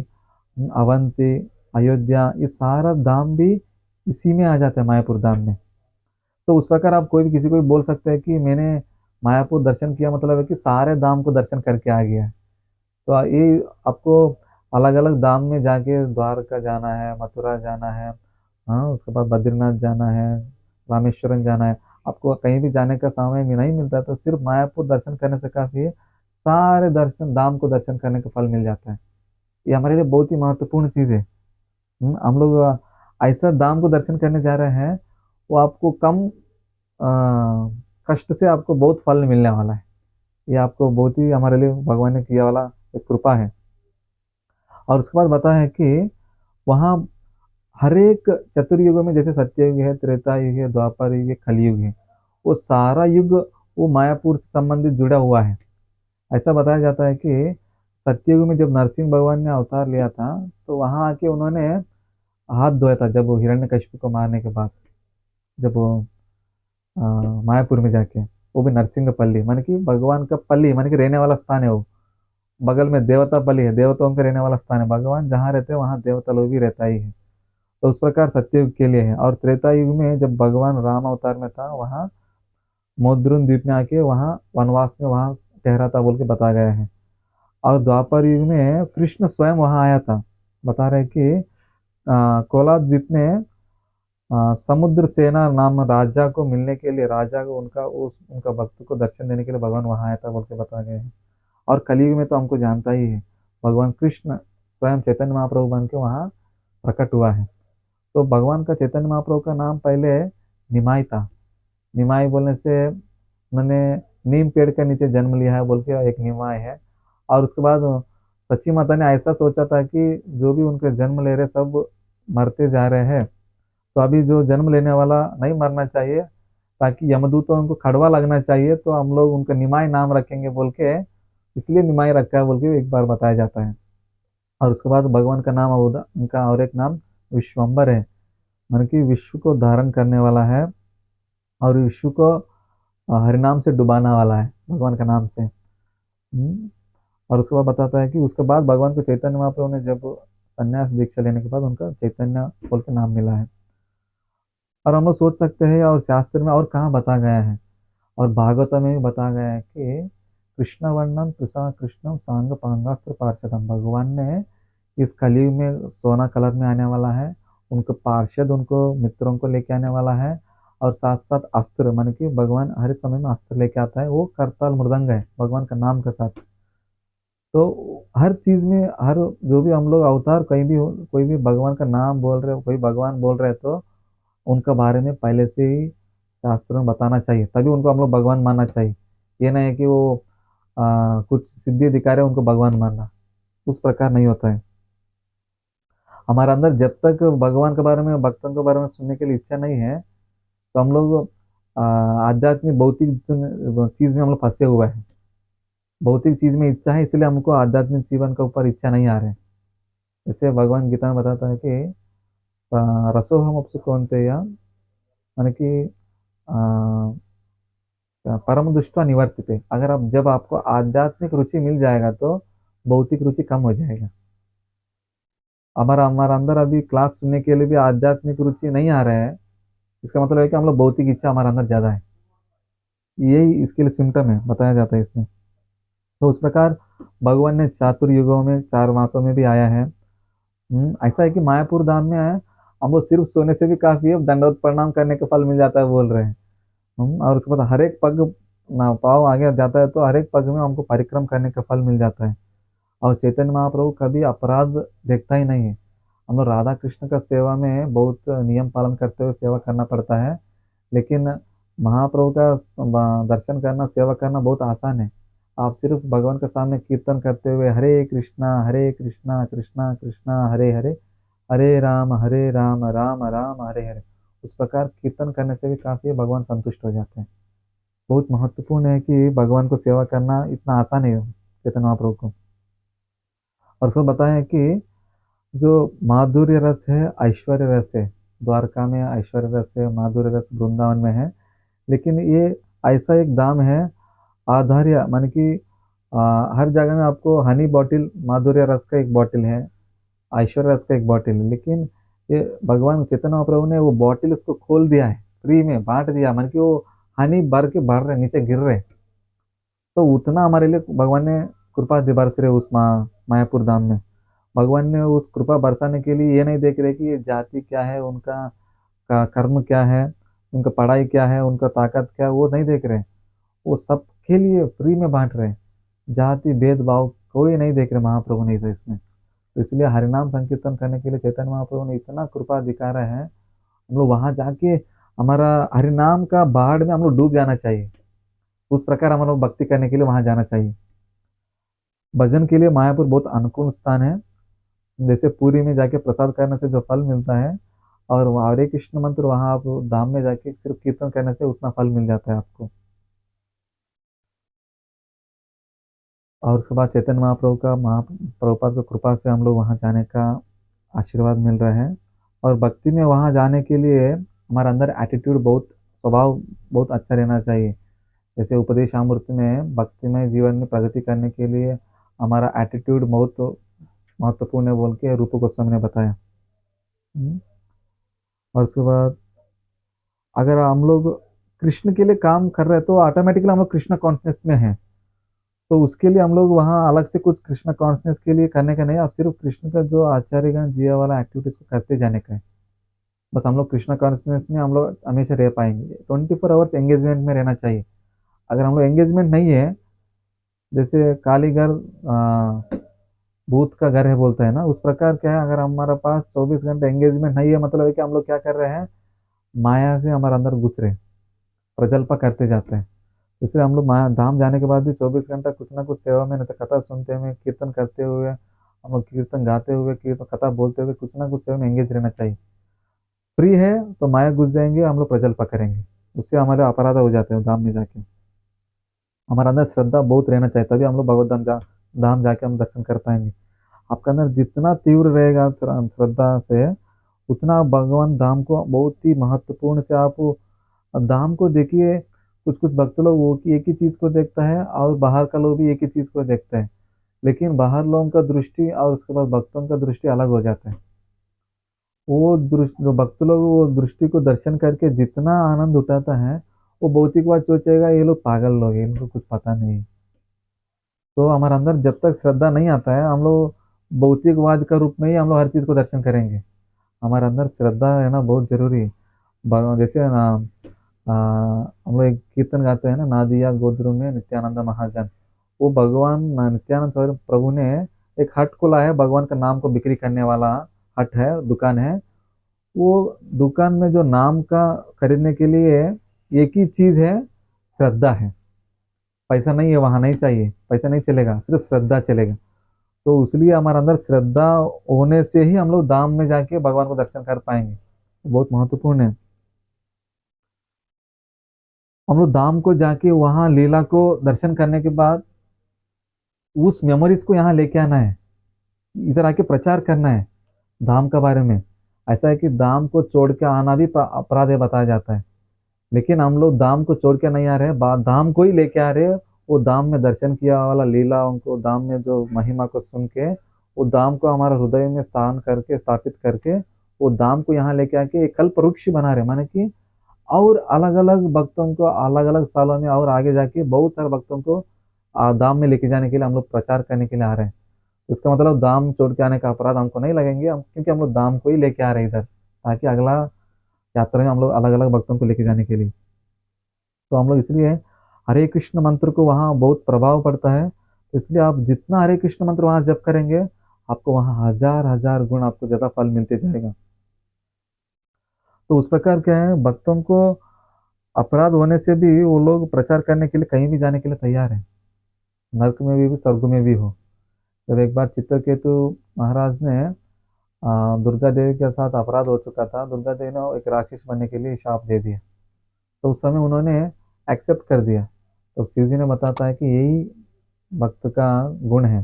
अवंती, अयोध्या, ये सारा धाम भी इसी में आ जाता है, मायापुर धाम में। तो उस प्रकार आप कोई भी किसी को भी बोल सकते हैं कि मैंने मायापुर दर्शन किया, मतलब है कि सारे धाम को दर्शन करके आ गया है। तो ये आपको अलग अलग धाम में जाके द्वारका जाना है, मथुरा जाना है, हाँ, उसके बाद बद्रीनाथ जाना है, रामेश्वरम जाना है, आपको कहीं भी जाने का समय भी नहीं मिलता, तो सिर्फ मायापुर दर्शन करने से काफी है, सारे दर्शन धाम को दर्शन करने का फल मिल जाता है। ये हमारे लिए बहुत ही महत्वपूर्ण चीज है। हम लोग ऐसा धाम को दर्शन करने जा रहे हैं, वो आपको कम कष्ट से आपको बहुत फल मिलने वाला है। ये आपको बहुत ही हमारे लिए भगवान ने किया वाला एक कृपा है। और उसके बाद बता है कि वहाँ हर एक चतुर्युग में, जैसे सत्ययुग है, त्रेता युग है, द्वापर युग है, कलयुग है, वो सारा युग वो मायापुर से संबंधित जुड़ा हुआ है। ऐसा बताया जाता है कि सत्ययुग में जब नरसिंह भगवान ने अवतार लिया था, तो वहां आके उन्होंने हाथ धोया था, जब वो हिरण्यकशिपु को मारने के बाद, जब वो मायापुर में जाके, वो भी नरसिंह पल्ली मान की भगवान का पल्ली मान की रहने वाला स्थान है वो। बगल में देवता पल्ली है, देवताओं का रहने वाला स्थान है, भगवान जहाँ रहते हैं वहाँ देवता लोग भी रहता ही है। तो उस प्रकार सत्ययुग के लिए है। और त्रेता युग में जब भगवान राम अवतार में था, वहाँ मोद्रुन द्वीप में आके वहाँ वनवास में वहाँ ठहरा था बोल के बताया गया है। और द्वापर युग में कृष्ण स्वयं वहाँ आया था। बता रहे कि कोला द्वीप में समुद्र सेना नाम राजा को मिलने के लिए, राजा को उनका भक्त को दर्शन देने के लिए भगवान वहां आया था बोल के बताया गया है। और कलयुग में तो हमको जानता ही है, भगवान कृष्ण स्वयं चैतन्य महाप्रभु बन के वहाँ प्रकट हुआ है। तो भगवान का चैतन्य महाप्रभु का नाम पहले निमाई था। निमाई बोलने से उन्होंने नीम पेड़ के नीचे जन्म लिया है बोल के एक निमाई है। और उसके बाद सच्ची माता ने ऐसा सोचा था कि जो भी उनके जन्म ले रहे सब मरते जा रहे हैं, तो अभी जो जन्म लेने वाला नहीं मरना चाहिए, ताकि यमदूतों को खड़वा लगना चाहिए, तो हम लोग उनका निमाई नाम रखेंगे बोल के, इसलिए निमाई रखा है बोल के एक बार बताया जाता है। और उसके बाद भगवान का नाम उनका और एक नाम विश्वम्बर है, मन की विश्व को धारण करने वाला है, और विश्व को हरिनाम से डुबाने वाला है भगवान का नाम से। और उसके बाद बताता है कि उसके बाद भगवान को चैतन्य महाप्रभु ने जब संन्यास दीक्षा लेने के बाद उनका चैतन्य बोल के नाम मिला है। और हम लोग सोच सकते हैं, और शास्त्र में और कहाँ बताया गया है, और भागवत में भी बताया गया है कि कृष्ण वर्णम तुषा कृष्णम सांग पांगास्त्र पार्षदम, भगवान ने इस कलयुग में सोना कलर में आने वाला है, उनको पार्षद उनको मित्रों को लेके आने वाला है। और साथ साथ अस्त्र मान कि भगवान हर समय में अस्त्र लेके आता है, वो करताल मृदंग है भगवान का नाम के साथ। तो हर चीज में, हर जो भी हम लोग अवतार कहीं भी हो, कोई भी भगवान का नाम बोल रहे हो, कोई भगवान बोल रहे हैं, तो उनका बारे में पहले से ही शास्त्रों में बताना चाहिए, तभी उनको हम लोग भगवान मानना चाहिए। ये नहीं है कि वो कुछ सिद्धि दिखा रहे हैं उनको भगवान मानना, उस प्रकार नहीं होता है। हमारे अंदर जब तक भगवान के बारे में, भक्तों के बारे में सुनने के लिए इच्छा नहीं है, तो हम लोग आध्यात्मिक भौतिक चीज में हम लोग फंसे हुए हैं। भौतिक चीज में इच्छा है, इसलिए हमको आध्यात्मिक जीवन के ऊपर इच्छा नहीं आ रहे। जैसे भगवान गीता में बताता है कि रसो हम अपसु कौन्तेय, माने कि परम दुष्टा निवर्तिते, अगर आप जब आपको आध्यात्मिक रुचि मिल जाएगा तो भौतिक रुचि कम हो जाएगा। हमारा हमारा अंदर अभी क्लास सुनने के लिए भी आध्यात्मिक रुचि नहीं आ रहा है, इसका मतलब है कि हम लोग भौतिक इच्छा हमारे अंदर ज्यादा है। यही इसके लिए सिम्टम है, बताया जाता है इसमें। तो उस प्रकार भगवान ने चातुर्युगों में 4 मासों में भी आया है। ऐसा है कि मायापुर धाम में आया, हम लोग सिर्फ सोने से भी काफी है, दंडवत प्रणाम करने का फल मिल जाता है बोल रहे हैं। और उसके बाद हर एक पग ना पाँव आगे जाता है, तो हर एक पग में हमको परिक्रम करने का फल मिल जाता है। और चैतन्य महाप्रभु कभी अपराध देखता ही नहीं है। हम लोग राधा कृष्ण का सेवा में बहुत नियम पालन करते हुए सेवा करना पड़ता है, लेकिन महाप्रभु का दर्शन करना, सेवा करना बहुत आसान है। आप सिर्फ भगवान के सामने कीर्तन करते हुए हरे कृष्णा कृष्णा कृष्णा हरे हरे, हरे राम राम राम हरे हरे, उस प्रकार कीर्तन करने से भी काफी भगवान संतुष्ट हो जाते हैं। बहुत महत्वपूर्ण है कि भगवान को सेवा करना इतना आसान है चैतन्य महाप्रभु को। और उसको बताया है कि जो माधुर्य रस है, ऐश्वर्य रस है, द्वारका में ऐश्वर्य रस है, माधुर्य रस वृंदावन में है, लेकिन ये ऐसा एक दाम है, आधार्य मान कि हर जगह में आपको हनी बॉटिल, माधुर्य रस का एक बॉटिल है, ऐश्वर्य रस का एक बॉटिल है, लेकिन ये भगवान चैतन्य महाप्रभु ने वो बॉटिल उसको खोल दिया है, फ्री में बांट दिया, मान कि वो हनी भर के भर रहे, नीचे गिर रहे। तो उतना हमारे लिए भगवान ने कृपा बरस रहे उस मायापुर धाम में। भगवान ने उस कृपा बरसाने के लिए ये नहीं देख रहे कि ये जाति क्या है, उनका का कर्म क्या है, उनका पढ़ाई क्या है, उनका ताकत क्या है, वो नहीं देख रहे। वो सबके लिए फ्री में बांट रहे, जाति भेदभाव कोई नहीं देख रहे, महाप्रभु नहीं था इसमें। तो इसलिए हरिनाम संकीर्तन करने के लिए चैतन्य महाप्रभु ने इतना कृपा दिखा रहे हैं, हम लोग वहां जाके हमारा हरिनाम का बाढ़ में हम लोग डूब जाना चाहिए। उस प्रकार हम लोग भक्ति करने के लिए वहां जाना चाहिए। भजन के लिए मायापुर बहुत अनुकूल स्थान है। जैसे पुरी में जाके प्रसाद करने से जो फल मिलता है, और हरे कृष्ण मंत्र वहां आप धाम में जाके सिर्फ कीर्तन करने से उतना फल मिल जाता है आपको। और उसके बाद चैतन्य महाप्रभु का महाप्रभुपाद की कृपा से हम लोग वहाँ जाने का आशीर्वाद मिल रहा है। और भक्ति में वहाँ जाने के लिए हमारे अंदर एटीट्यूड बहुत, स्वभाव बहुत अच्छा रहना चाहिए। जैसे उपदेश अमृत में भक्तिमय जीवन में प्रगति करने के लिए हमारा एटीट्यूड बहुत महत्वपूर्ण है बोल के रूप गोस्वामी ने बताया। हम्म। और उसके बाद अगर हम लोग कृष्ण के लिए काम कर रहे हैं तो ऑटोमेटिकली हम लोग कृष्ण कॉन्शियस में हैं। तो उसके लिए हम लोग वहाँ अलग से कुछ कृष्ण कॉन्शियस के लिए करने का नहीं, आप सिर्फ कृष्ण का जो आचार्यगण जिया वाला एक्टिविटीज को करते जाने का है। बस हम लोग कृष्ण कॉन्शियस में हम लोग हमेशा रह पाएंगे। 24 आवर्स एंगेजमेंट में रहना चाहिए। अगर हम लोग एंगेजमेंट नहीं है, जैसे कालीगर भूत का घर है बोलता है ना, उस प्रकार क्या है, अगर हमारे पास 24 घंटे एंगेजमेंट नहीं है, मतलब है कि हम लोग क्या कर रहे हैं, माया से हमारे अंदर घुस रहे, प्रजल्पा करते जाते हैं। इसलिए हम लोग माया धाम जाने के बाद भी 24 घंटा कुछ ना कुछ सेवा में, नहीं तो कथा सुनते हुए, कीर्तन करते हुए, हम लोग कीर्तन गाते हुए, कीर्तन कथा बोलते हुए, कुछ ना कुछ सेवा में एंगेज रहना चाहिए। फ्री है तो माया घुस जाएंगे, हम लोग प्रजल्पा करेंगे, उससे हमारे अपराध हो जाते हैं धाम में जाके। हमारे अंदर श्रद्धा बहुत रहना चाहिए, तभी हम लोग भगवत धाम जाके हम दर्शन कर पाएंगे। आपका अंदर जितना तीव्र रहेगा श्रद्धा से, उतना आप भगवान धाम को बहुत ही महत्वपूर्ण से आप धाम को देखिए। कुछ कुछ भक्त लोग वो कि एक ही चीज को देखता है और बाहर का लोग भी एक ही चीज को देखते हैं, लेकिन बाहर लोगों का दृष्टि और उसके बाद भक्तों का दृष्टि अलग हो जाता है। वो दृष्टि जो भक्त लोग वो दृष्टि को दर्शन करके जितना आनंद उठाता है, वो भौतिकवाद सोचेगा ये लोग पागल लोग हैं, इनको कुछ पता नहीं। तो हमारे अंदर जब तक श्रद्धा नहीं आता है, हम लोग भौतिकवाद का रूप में ही हम लोग हर चीज को दर्शन करेंगे। हमारे अंदर श्रद्धा है ना बहुत जरूरी है। जैसे ना हम लोग एक कीर्तन गाते हैं ना, नादिया गोद्रु में नित्यानंद महाजन। वो भगवान नित्यानंद स्वरूप प्रभु ने एक हट खोला है, भगवान का नाम को बिक्री करने वाला हट है, दुकान है। वो दुकान में जो नाम का खरीदने के लिए एक ही चीज है, श्रद्धा है। पैसा नहीं है, वहां नहीं चाहिए, पैसा नहीं चलेगा, सिर्फ श्रद्धा चलेगा। तो इसलिए हमारे अंदर श्रद्धा होने से ही हम लोग धाम में जाके भगवान को दर्शन कर पाएंगे। बहुत महत्वपूर्ण है। हम लोग धाम को जाके वहां लीला को दर्शन करने के बाद उस मेमोरीज को यहाँ लेके आना है, इधर आके प्रचार करना है धाम के बारे में। ऐसा है कि धाम को छोड़ के आना भी अपराध है बताया जाता है, लेकिन हम लोग धाम को छोड़ के नहीं आ रहे, धाम को ही लेके आ रहे हैं। वो धाम में दर्शन किया वाला लीला, उनको धाम में जो महिमा को सुन के, वो धाम को हमारे हृदय में स्थान करके स्थापित करके, वो धाम को यहाँ लेके आके एक कल्प वृक्ष बना रहे, माने कि और अलग अलग भक्तों को अलग अलग सालों में और आगे जाके बहुत सारे भक्तों को धाम में लेके जाने के लिए हम लोग प्रचार करने के लिए आ रहे हैं। इसका मतलब दाम छोड़ के आने का अपराध हमको नहीं लगेंगे हम, क्योंकि हम लोग दाम को ही लेके आ रहे हैं इधर, ताकि अगला यात्रा में हम लोग अलग अलग भक्तों को लेके जाने के लिए। तो हम लोग इसलिए हरे कृष्ण मंत्र को वहाँ बहुत प्रभाव पड़ता है, तो इसलिए आप जितना हरे कृष्ण मंत्र वहाँ जप करेंगे, आपको वहाँ हजार हजार गुण आपको ज्यादा फल मिलते जाएगा। तो उस प्रकार क्या है, भक्तों को अपराध होने से भी वो लोग प्रचार करने के लिए कहीं भी जाने के लिए तैयार है, नरक में भी स्वर्ग में भी हो। जब एक बार चित्रकेतु महाराज ने दुर्गा देवी के साथ अपराध हो चुका था, दुर्गा देवी ने एक राक्षस बनने के लिए शाप दे दिया, तो उस समय उन्होंने एक्सेप्ट कर दिया। तो शिव जी ने बताता है कि यही भक्त का गुण है।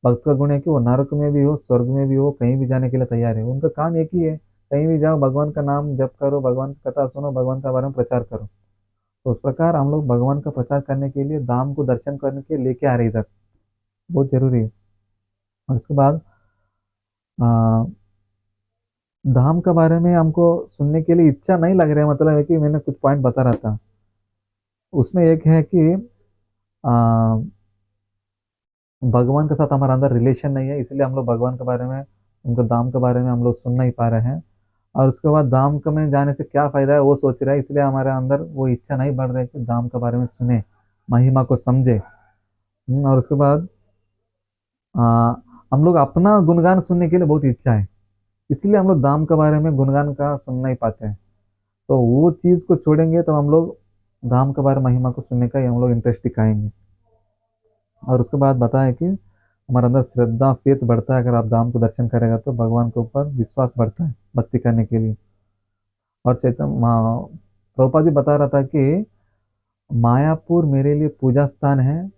भक्त का गुण है कि वो नरक में भी हो स्वर्ग में भी हो, कहीं भी जाने के लिए तैयार है। उनका काम एक ही है, कहीं भी जाओ भगवान का नाम जप करो, भगवान की कथा सुनो, भगवान के बारे में प्रचार करो। तो उस प्रकार हम लोग भगवान का प्रचार करने के लिए धाम को दर्शन करने के लेके आ रहे इधर, बहुत जरूरी है। और उसके बाद आ, धाम के बारे में हमको सुनने के लिए इच्छा नहीं लग रहा है, मतलब है कि मैंने कुछ पॉइंट बता रहा था, उसमें एक है कि आ, भगवान के साथ हमारा अंदर रिलेशन नहीं है, इसलिए हम लोग भगवान के बारे में, उनके धाम के बारे में हम लोग सुन नहीं पा रहे हैं। और उसके बाद धाम के में जाने से क्या फायदा है वो सोच रहे हैं, इसलिए हमारे अंदर वो इच्छा नहीं बढ़ रही है कि धाम के बारे में सुने, महिमा को समझे। और उसके बाद आ, हम लोग अपना गुणगान सुनने के लिए बहुत इच्छा है, इसलिए हम लोग धाम के बारे में गुणगान का सुन नहीं पाते हैं। तो वो चीज़ को छोड़ेंगे तो हम लोग धाम के बारे में महिमा को सुनने का ही हम लोग इंटरेस्ट दिखाएंगे। और उसके बाद बताया कि हमारे अंदर श्रद्धा फेथ बढ़ता है, अगर आप धाम को दर्शन करेगा तो भगवान के ऊपर विश्वास बढ़ता है भक्ति करने के लिए। और प्रभुपाद जी बता रहा था कि मायापुर मेरे लिए पूजा स्थान है,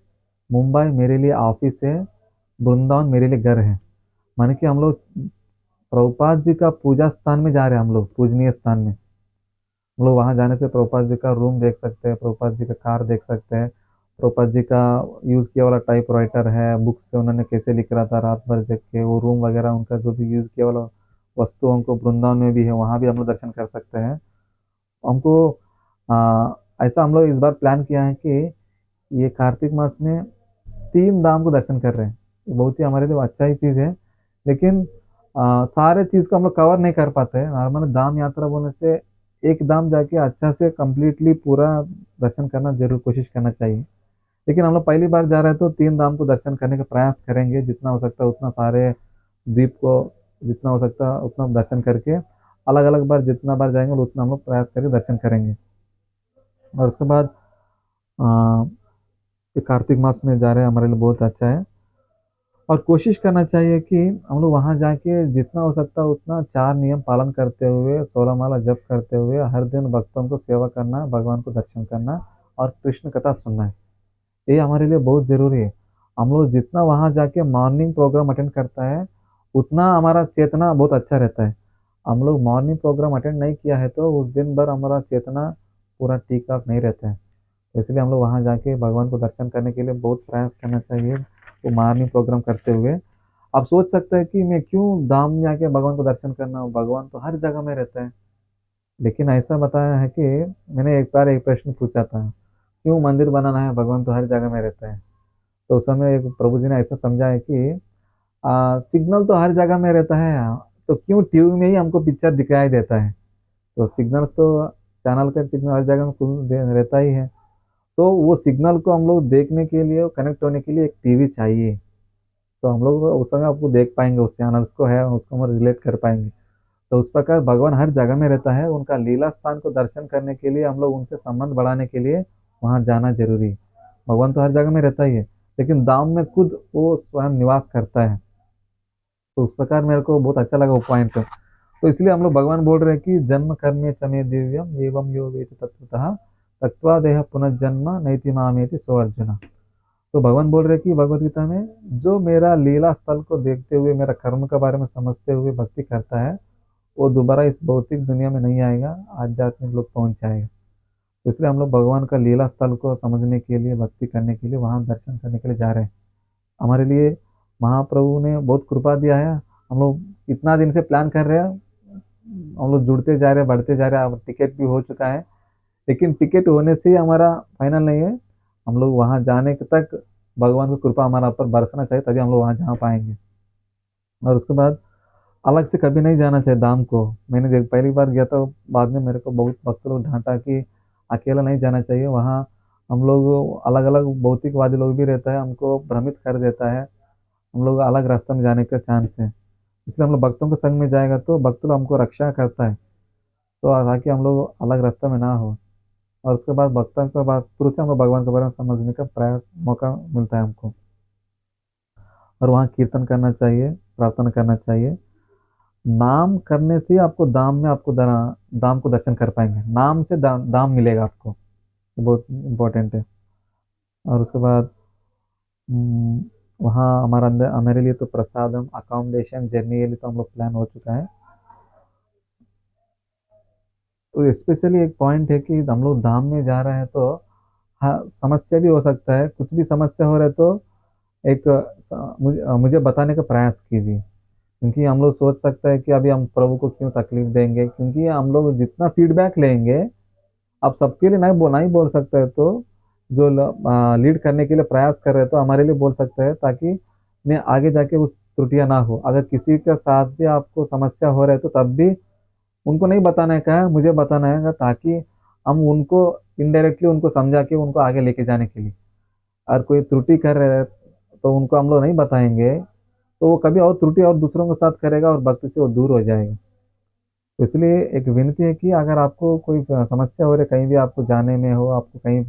मुंबई मेरे लिए ऑफिस है, वृंदावन मेरे लिए घर है। माने कि हम लोग प्रभुपाद जी का पूजा स्थान में जा रहे हैं, हम लोग पूजनीय स्थान में। हम लोग वहाँ जाने से प्रभुपाद जी का रूम देख सकते हैं, प्रभुपाद जी का कार देख सकते हैं, प्रभुपाद जी का यूज़ किया वाला टाइप राइटर है, बुक से उन्होंने कैसे लिख रहा था रात भर जग के, वो रूम वगैरह उनका जो भी यूज़ किया वाला वस्तुओं को वृंदावन में भी है, वहाँ भी हम लोग दर्शन कर सकते हैं। हमको ऐसा हम लोग इस बार प्लान किया है कि ये कार्तिक मास में 3 धाम को दर्शन कर रहे हैं। ये बहुत ही हमारे लिए अच्छा ही चीज़ है। लेकिन सारे चीज़ को हम लोग कवर नहीं कर पाते हैं। नॉर्मल धाम यात्रा बोलने से एक धाम जाके अच्छा से कंप्लीटली पूरा दर्शन करना जरूर कोशिश करना चाहिए। लेकिन हम लोग पहली बार जा रहे हैं तो 3 धाम को दर्शन करने का प्रयास करेंगे, जितना हो सकता है उतना सारे द्वीप को जितना हो सकता है उतना दर्शन करके अलग अलग बार जितना बार जाएंगे उतना हम लोग प्रयास करके दर्शन करेंगे। और उसके बाद अ, ये कार्तिक मास में जा रहे हैं हमारे लिए बहुत अच्छा है। और कोशिश करना चाहिए कि हम लोग वहाँ जाके जितना हो सकता है उतना 4 नियम पालन करते हुए 16 माला जप करते हुए हर दिन भक्तों को सेवा करना, भगवान को दर्शन करना और कृष्ण कथा सुनना है। ये हमारे लिए बहुत जरूरी है। हम लोग जितना वहाँ जाके मॉर्निंग प्रोग्राम अटेंड करता है उतना हमारा चेतना बहुत अच्छा रहता है। हम लोग मॉर्निंग प्रोग्राम अटेंड नहीं किया है तो उस दिन भर हमारा चेतना पूरा ठीक ठाक नहीं रहता है। तो इसलिए हम लोग वहाँ जाके भगवान को दर्शन करने के लिए बहुत प्रयास करना चाहिए, वो मॉर्निंग प्रोग्राम करते हुए। आप सोच सकते हैं कि मैं क्यों धाम में आके भगवान को दर्शन करना हूँ, भगवान तो हर जगह में रहता है। लेकिन ऐसा बताया है कि मैंने एक बार एक प्रश्न पूछा था, क्यों मंदिर बनाना है, भगवान तो हर जगह में रहता है। तो उस समय एक प्रभु जी ने ऐसा समझा है कि सिग्नल तो हर जगह में रहता है, तो क्यों टीवी में ही हमको पिक्चर दिखाई देता है। तो सिग्नल तो चैनल का सिग्नल हर जगह में रहता ही है। तो वो सिग्नल को हम लोग देखने के लिए, कनेक्ट होने के लिए एक टीवी चाहिए। तो हम लोग उस समय आपको देख पाएंगे, उस चैनल्स को है उसको हम रिलेट कर पाएंगे। तो उस प्रकार भगवान हर जगह में रहता है, उनका लीला स्थान को दर्शन करने के लिए हम लोग उनसे संबंध बढ़ाने के लिए वहाँ जाना जरूरी है। भगवान तो हर जगह में रहता ही है, लेकिन धाम में खुद वो स्वयं निवास करता है। तो उस प्रकार मेरे को बहुत अच्छा लगा वो पॉइंट। तो इसलिए हम लोग भगवान बोल रहे हैं कि जन्म कर्मे चमे दिव्यम एवं यो वेति तत्वतः तत्वा देह पुनर्जन्म नैति मामेति सो अर्जुन। तो भगवान बोल रहे हैं कि भगवत गीता में, जो मेरा लीला स्थल को देखते हुए मेरा कर्म के बारे में समझते हुए भक्ति करता है वो दोबारा इस भौतिक दुनिया में नहीं आएगा, आध्यात्मिक लोग पहुंच जाएगा। तो इसलिए हम लोग भगवान का लीला स्थल को समझने के लिए, भक्ति करने के लिए, वहां दर्शन करने के लिए जा रहे हैं। हमारे लिए महाप्रभु ने बहुत कृपा दिया है। हम लोग इतना दिन से प्लान कर रहे हैं, हम लोग जुड़ते जा रहे हैं, बढ़ते जा रहे हैं, अब टिकट भी हो चुका है। लेकिन टिकट होने से ही हमारा फाइनल नहीं है। हम लोग वहां जाने तक भगवान की कृपा हमारा ऊपर बरसना चाहिए, तभी हम लोग वहां जा पाएंगे। और उसके बाद अलग से कभी नहीं जाना चाहिए धाम को। मैंने जब पहली बार गया था, बाद में मेरे को बहुत भक्त लोग डांटा कि अकेला नहीं जाना चाहिए वहाँ। हम लोग अलग अलग भौतिकवादी लोग भी रहता है, हमको भ्रमित कर देता है, हम लोग अलग रास्ते में जाने का चांस है। इसलिए हम लोग भक्तों के संग में जाएगा तो भक्त लोग हमको रक्षा करता है, तो ताकि हम लोग अलग रास्ते में ना हो। और उसके बाद भक्तों के बाद थ्रू से हमको भगवान के बारे में समझने का प्रयास मौका मिलता है हमको। और वहाँ कीर्तन करना चाहिए, प्रार्थना करना चाहिए। नाम करने से आपको दाम में आपको दाम को दर्शन कर पाएंगे, नाम से दाम मिलेगा आपको, ये बहुत इम्पोर्टेंट है। और उसके बाद हम्म, वहाँ हमारा अंदर हमारे लिए तो प्रसादम, अकोमोडेशन, जर्नी, ये लिए तो हम लोग प्लान हो चुका है। तो स्पेशली एक पॉइंट है कि हम लोग धाम में जा रहे हैं तो हाँ समस्या भी हो सकता है, कुछ भी समस्या हो रहा है तो एक मुझे बताने का प्रयास कीजिए। क्योंकि हम लोग सोच सकते हैं कि अभी हम प्रभु को क्यों तकलीफ देंगे, क्योंकि हम लोग जितना फीडबैक लेंगे, अब सबके लिए नहीं बोल सकते हैं, तो जो लीड करने के लिए प्रयास कर रहे हैं तो हमारे लिए बोल सकते हैं, ताकि मैं आगे जाके उस त्रुटियां ना हो। अगर किसी के साथ भी आपको समस्या हो रहा है तो तब भी उनको नहीं बताना है, कहा मुझे बताना है, ताकि हम उनको इनडायरेक्टली उनको समझा के उनको आगे लेके जाने के लिए। अगर कोई त्रुटि कर रहे हैं तो उनको हम लोग नहीं बताएंगे, तो वो कभी और त्रुटि और दूसरों के साथ करेगा और भक्ति से वो दूर हो जाएगा। तो इसलिए एक विनती है कि अगर आपको कोई समस्या हो रही है, कहीं भी आपको जाने में हो, आपको कहीं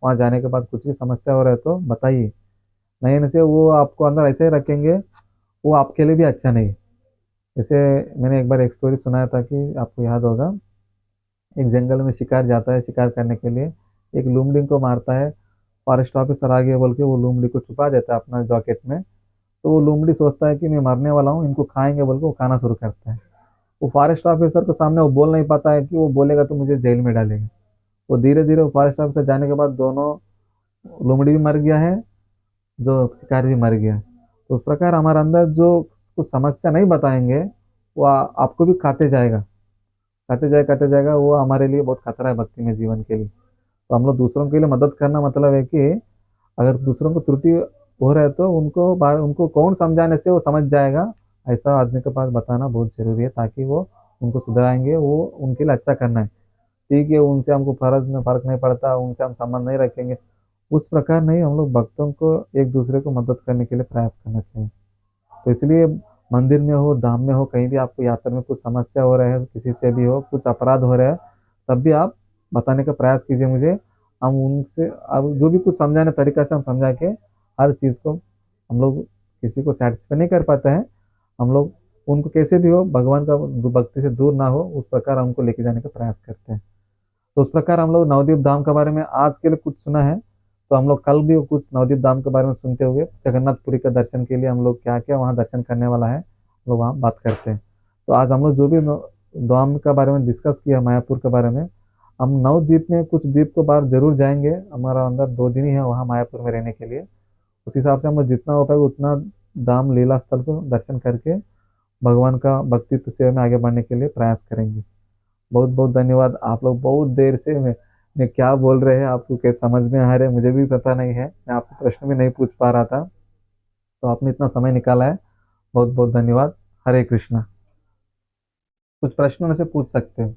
वहाँ जाने के बाद कुछ भी समस्या हो रहा है तो बताइए। नहीं नहीं से वो आपको अंदर ऐसे ही रखेंगे, वो आपके लिए भी अच्छा नहीं। जैसे मैंने एक बार एक स्टोरी सुनाया था कि आपको याद होगा, एक जंगल में शिकार जाता है शिकार करने के लिए, एक लूमड़िंग को मारता है, फॉरेस्ट ऑफिसर आ गया बोल के वो लोमड़ी को छुपा देता है अपना जॉकेट में। तो वो लोमड़ी सोचता है कि मैं मरने वाला हूँ, इनको खाएंगे बोल के वो खाना शुरू करता है। वो फॉरेस्ट ऑफिसर के सामने वो बोल नहीं पाता है कि वो बोलेगा तो मुझे जेल में डालेगा। वो धीरे धीरे वो फॉरेस्ट ऑफिसर जाने के बाद दोनों, लोमड़ी भी मर गया है, जो शिकारी भी मर गया। तो उस प्रकार हमारे अंदर जो कुछ समस्या नहीं बताएंगे वो आपको भी खाते जाएगा, वो हमारे लिए बहुत खतरा है भक्ति में जीवन के लिए। तो हम लोग दूसरों के लिए मदद करना मतलब है कि अगर दूसरों को त्रुटि हो रहा है तो उनको कौन समझाने से वो समझ जाएगा, ऐसा आदमी के पास बताना बहुत जरूरी है, ताकि वो उनको सुधराएंगे, वो उनके लिए अच्छा करना है। ठीक है, उनसे हमको फर्क नहीं पड़ता, उनसे हम संबंध नहीं रखेंगे, उस प्रकार नहीं, हम लोग भक्तों को एक दूसरे को मदद करने के लिए प्रयास करना चाहिए। तो इसलिए मंदिर में हो, धाम में हो, कहीं भी आपको यात्रा में कुछ समस्या हो रहा है, किसी से भी हो, कुछ अपराध हो रहा है, तब भी आप बताने का प्रयास कीजिए मुझे। हम उनसे अब जो भी कुछ समझाने तरीका से हम समझा के हर चीज़ को, हम लोग किसी को सेटिस्फाई नहीं कर पाते हैं, हम लोग उनको कैसे भी हो भगवान का भक्ति से दूर ना हो उस प्रकार हमको लेके जाने का प्रयास करते हैं। तो उस प्रकार हम लोग नवदीप धाम के बारे में आज के लिए कुछ सुना है। तो हम लोग कल भी कुछ नवदीप धाम के बारे में सुनते हुए जगन्नाथपुरी का दर्शन के लिए हम लोग क्या क्या वहाँ दर्शन करने वाला है, हम लोग वहाँ बात करते हैं। तो आज हम लोग जो भी धाम के बारे में डिस्कस किया, मायापुर के बारे में, हम नवद्वीप में कुछ द्वीप को बाहर जरूर जाएंगे, हमारा अंदर 2 दिन ही है वहाँ मायापुर में रहने के लिए। उस हिसाब से हम लोग जितना हो पाए उतना धाम लीला स्थल को दर्शन करके भगवान का भक्ति सेवा में आगे बढ़ने के लिए प्रयास करेंगे। बहुत बहुत धन्यवाद। आप लोग बहुत देर से मैं क्या बोल रहे हैं आपको कैसे समझ में आ रहे हैं मुझे भी पता नहीं है, मैं आपको प्रश्न भी नहीं पूछ पा रहा था, तो आपने इतना समय निकाला है, बहुत बहुत धन्यवाद। हरे कृष्णा। कुछ प्रश्न में से पूछ सकते हैं।